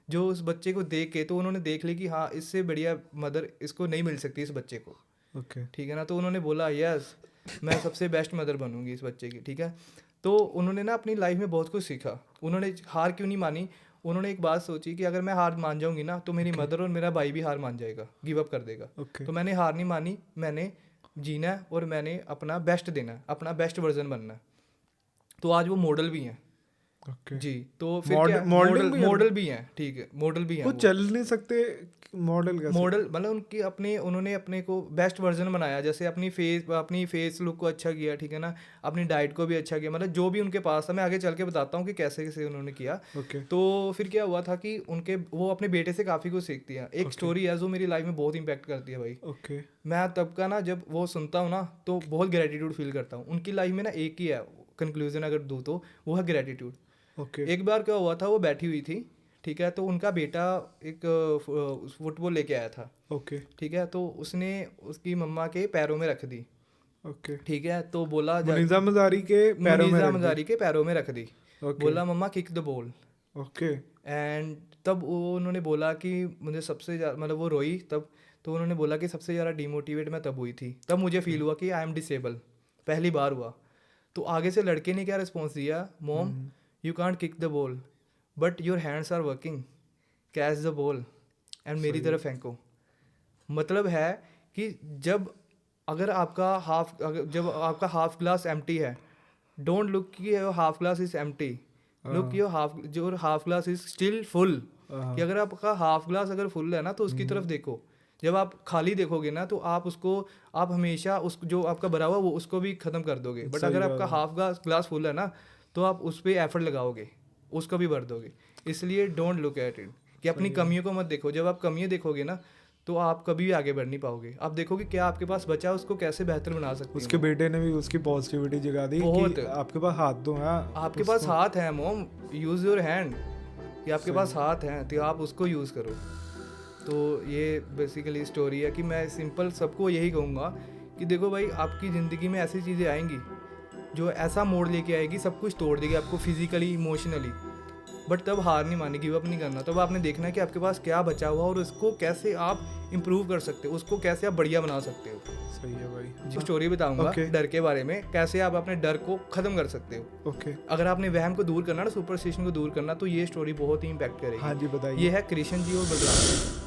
Speaker 2: जो उस बच्चे को देख के, तो उन्होंने देख ली कि हाँ इससे बढ़िया मदर इसको नहीं मिल सकती इस बच्चे को,
Speaker 1: ओके।
Speaker 2: ठीक है ना। तो उन्होंने बोला यस, मैं सबसे बेस्ट मदर बनूंगी इस बच्चे की, ठीक है। तो उन्होंने ना अपनी लाइफ में बहुत कुछ सीखा। उन्होंने हार क्यों नहीं मानी, उन्होंने एक बात सोची कि अगर मैं हार मान जाऊंगी ना तो मेरी मदर और मेरा भाई भी हार मान जाएगा, गिव अप कर देगा।
Speaker 1: ओके।
Speaker 2: तो मैंने हार नहीं मानी, मैंने जीना है और मैंने अपना बेस्ट देना है, अपना बेस्ट वर्जन बनना है। तो आज वो मॉडल भी हैं।
Speaker 1: ओके।
Speaker 2: जी। तो फिर क्या,
Speaker 1: मॉडलिंग भी
Speaker 2: मॉडल भी हैं, ठीक है, मॉडल भी हैं
Speaker 1: वो
Speaker 2: वो।
Speaker 1: चल नहीं सकते? मॉडल कैसे?
Speaker 2: मॉडल मतलब उनकी अपने उन्होंने अपने को बेस्ट वर्जन बनाया, जैसे अपनी फेस लुक को अच्छा किया, ठीक है ना, अपनी डाइट को भी अच्छा किया, मतलब जो भी उनके पास था। मैं आगे चल के बताता हूँ कि कैसे कैसे उन्होंने किया।
Speaker 1: ओके
Speaker 2: तो फिर क्या हुआ था कि वो अपने बेटे से काफ़ी कुछ सीखती हैं। एक स्टोरी है जो मेरी लाइफ में बहुत इंपैक्ट करती है भाई।
Speaker 1: ओके
Speaker 2: मैं तब का ना जब वो सुनता हूँ ना तो बहुत ग्रेटिट्यूड फील करता हूँ। उनकी लाइफ में ना एक ही है कंक्लूजन अगर दूँ तो वो है ग्रेटिट्यूड।
Speaker 1: ओके
Speaker 2: एक बार क्या हुआ था, वो बैठी हुई थी, ठीक है, तो उनका बेटा एक फुटबॉल लेके आया था,
Speaker 1: ओके
Speaker 2: ठीक है, तो उसने उसकी मम्मा के पैरों में रख दी,
Speaker 1: ओके
Speaker 2: ठीक है, तो बोला
Speaker 1: मुनीजा मजारी के पैरों में
Speaker 2: मुनीजा
Speaker 1: रख दी।
Speaker 2: मजारी के पैरों में रख दी,
Speaker 1: ओके
Speaker 2: बोला मम्मा kick the ball.
Speaker 1: Okay
Speaker 2: and तब उन्होंने बोला कि मुझे सबसे ज़्यादा मतलब वो रोई तब, तो उन्होंने बोला कि सबसे ज़्यादा डिमोटिवेट मैं तब हुई थी, तब मुझे फील हुआ कि आई एम डिसेबल, पहली बार हुआ। तो आगे से लड़के ने क्या रिस्पॉन्स दिया, mom you can't kick the ball but your hands are working, catch the ball and मेरी तरफ फेंको। मतलब है कि जब आपका हाफ ग्लास एम्प्टी है, डोंट लुक कि your half glass is empty, look your half glass is still full. कि अगर आपका हाफ ग्लास अगर फुल है ना तो उसकी तरफ देखो। जब आप खाली देखोगे ना तो आप हमेशा उस जो आपका भरा हुआ वो उसको भी ख़त्म कर दोगे। बट अगर आपका हाफ ग्लास फुल है ना तो आप उस पर एफर्ट लगाओगे, उसको भी भर दोगे। इसलिए डोंट लुक एट इट कि अपनी कमियों को मत देखो। जब आप कमियाँ देखोगे ना तो आप कभी भी आगे बढ़ नहीं पाओगे। आप देखोगे क्या आपके पास बचा है, उसको कैसे बेहतर बना सकते हो।
Speaker 1: उसके बेटे ने भी उसकी पॉजिटिविटी जगा दी
Speaker 2: बहुत।
Speaker 1: कि आपके पास हाथ दो है,
Speaker 2: आपके पास हाथ है मोम, यूज़ योर हैंड, कि आपके पास हाथ हैं तो आप उसको यूज़ करो। तो ये बेसिकली स्टोरी है कि मैं सिंपल सबको यही कहूँगा कि देखो भाई, आपकी ज़िंदगी में ऐसी चीज़ें आएंगी जो ऐसा मोड़ लेके आएगी, सब कुछ तोड़ देगी आपको फिजिकली इमोशनली, बट तब हार नहीं मानी, गिव अप नहीं करना। तब आपने देखना है कि आपके पास क्या बचा हुआ और उसको कैसे आप इम्प्रूव कर सकते हो, उसको कैसे आप बढ़िया बना सकते हो।
Speaker 1: सही है भाई।
Speaker 2: जी स्टोरी बताऊंगा डर के बारे में, कैसे आप अपने डर को ख़त्म कर सकते हो।
Speaker 1: ओके
Speaker 2: अगर आपने वहम को दूर करना ना, सुपरस्टिशन को दूर करना, तो ये स्टोरी बहुत ही इम्पैक्ट करेगी।
Speaker 1: हाँ जी बताइए।
Speaker 2: ये है कृष्ण जी और बलराम जी।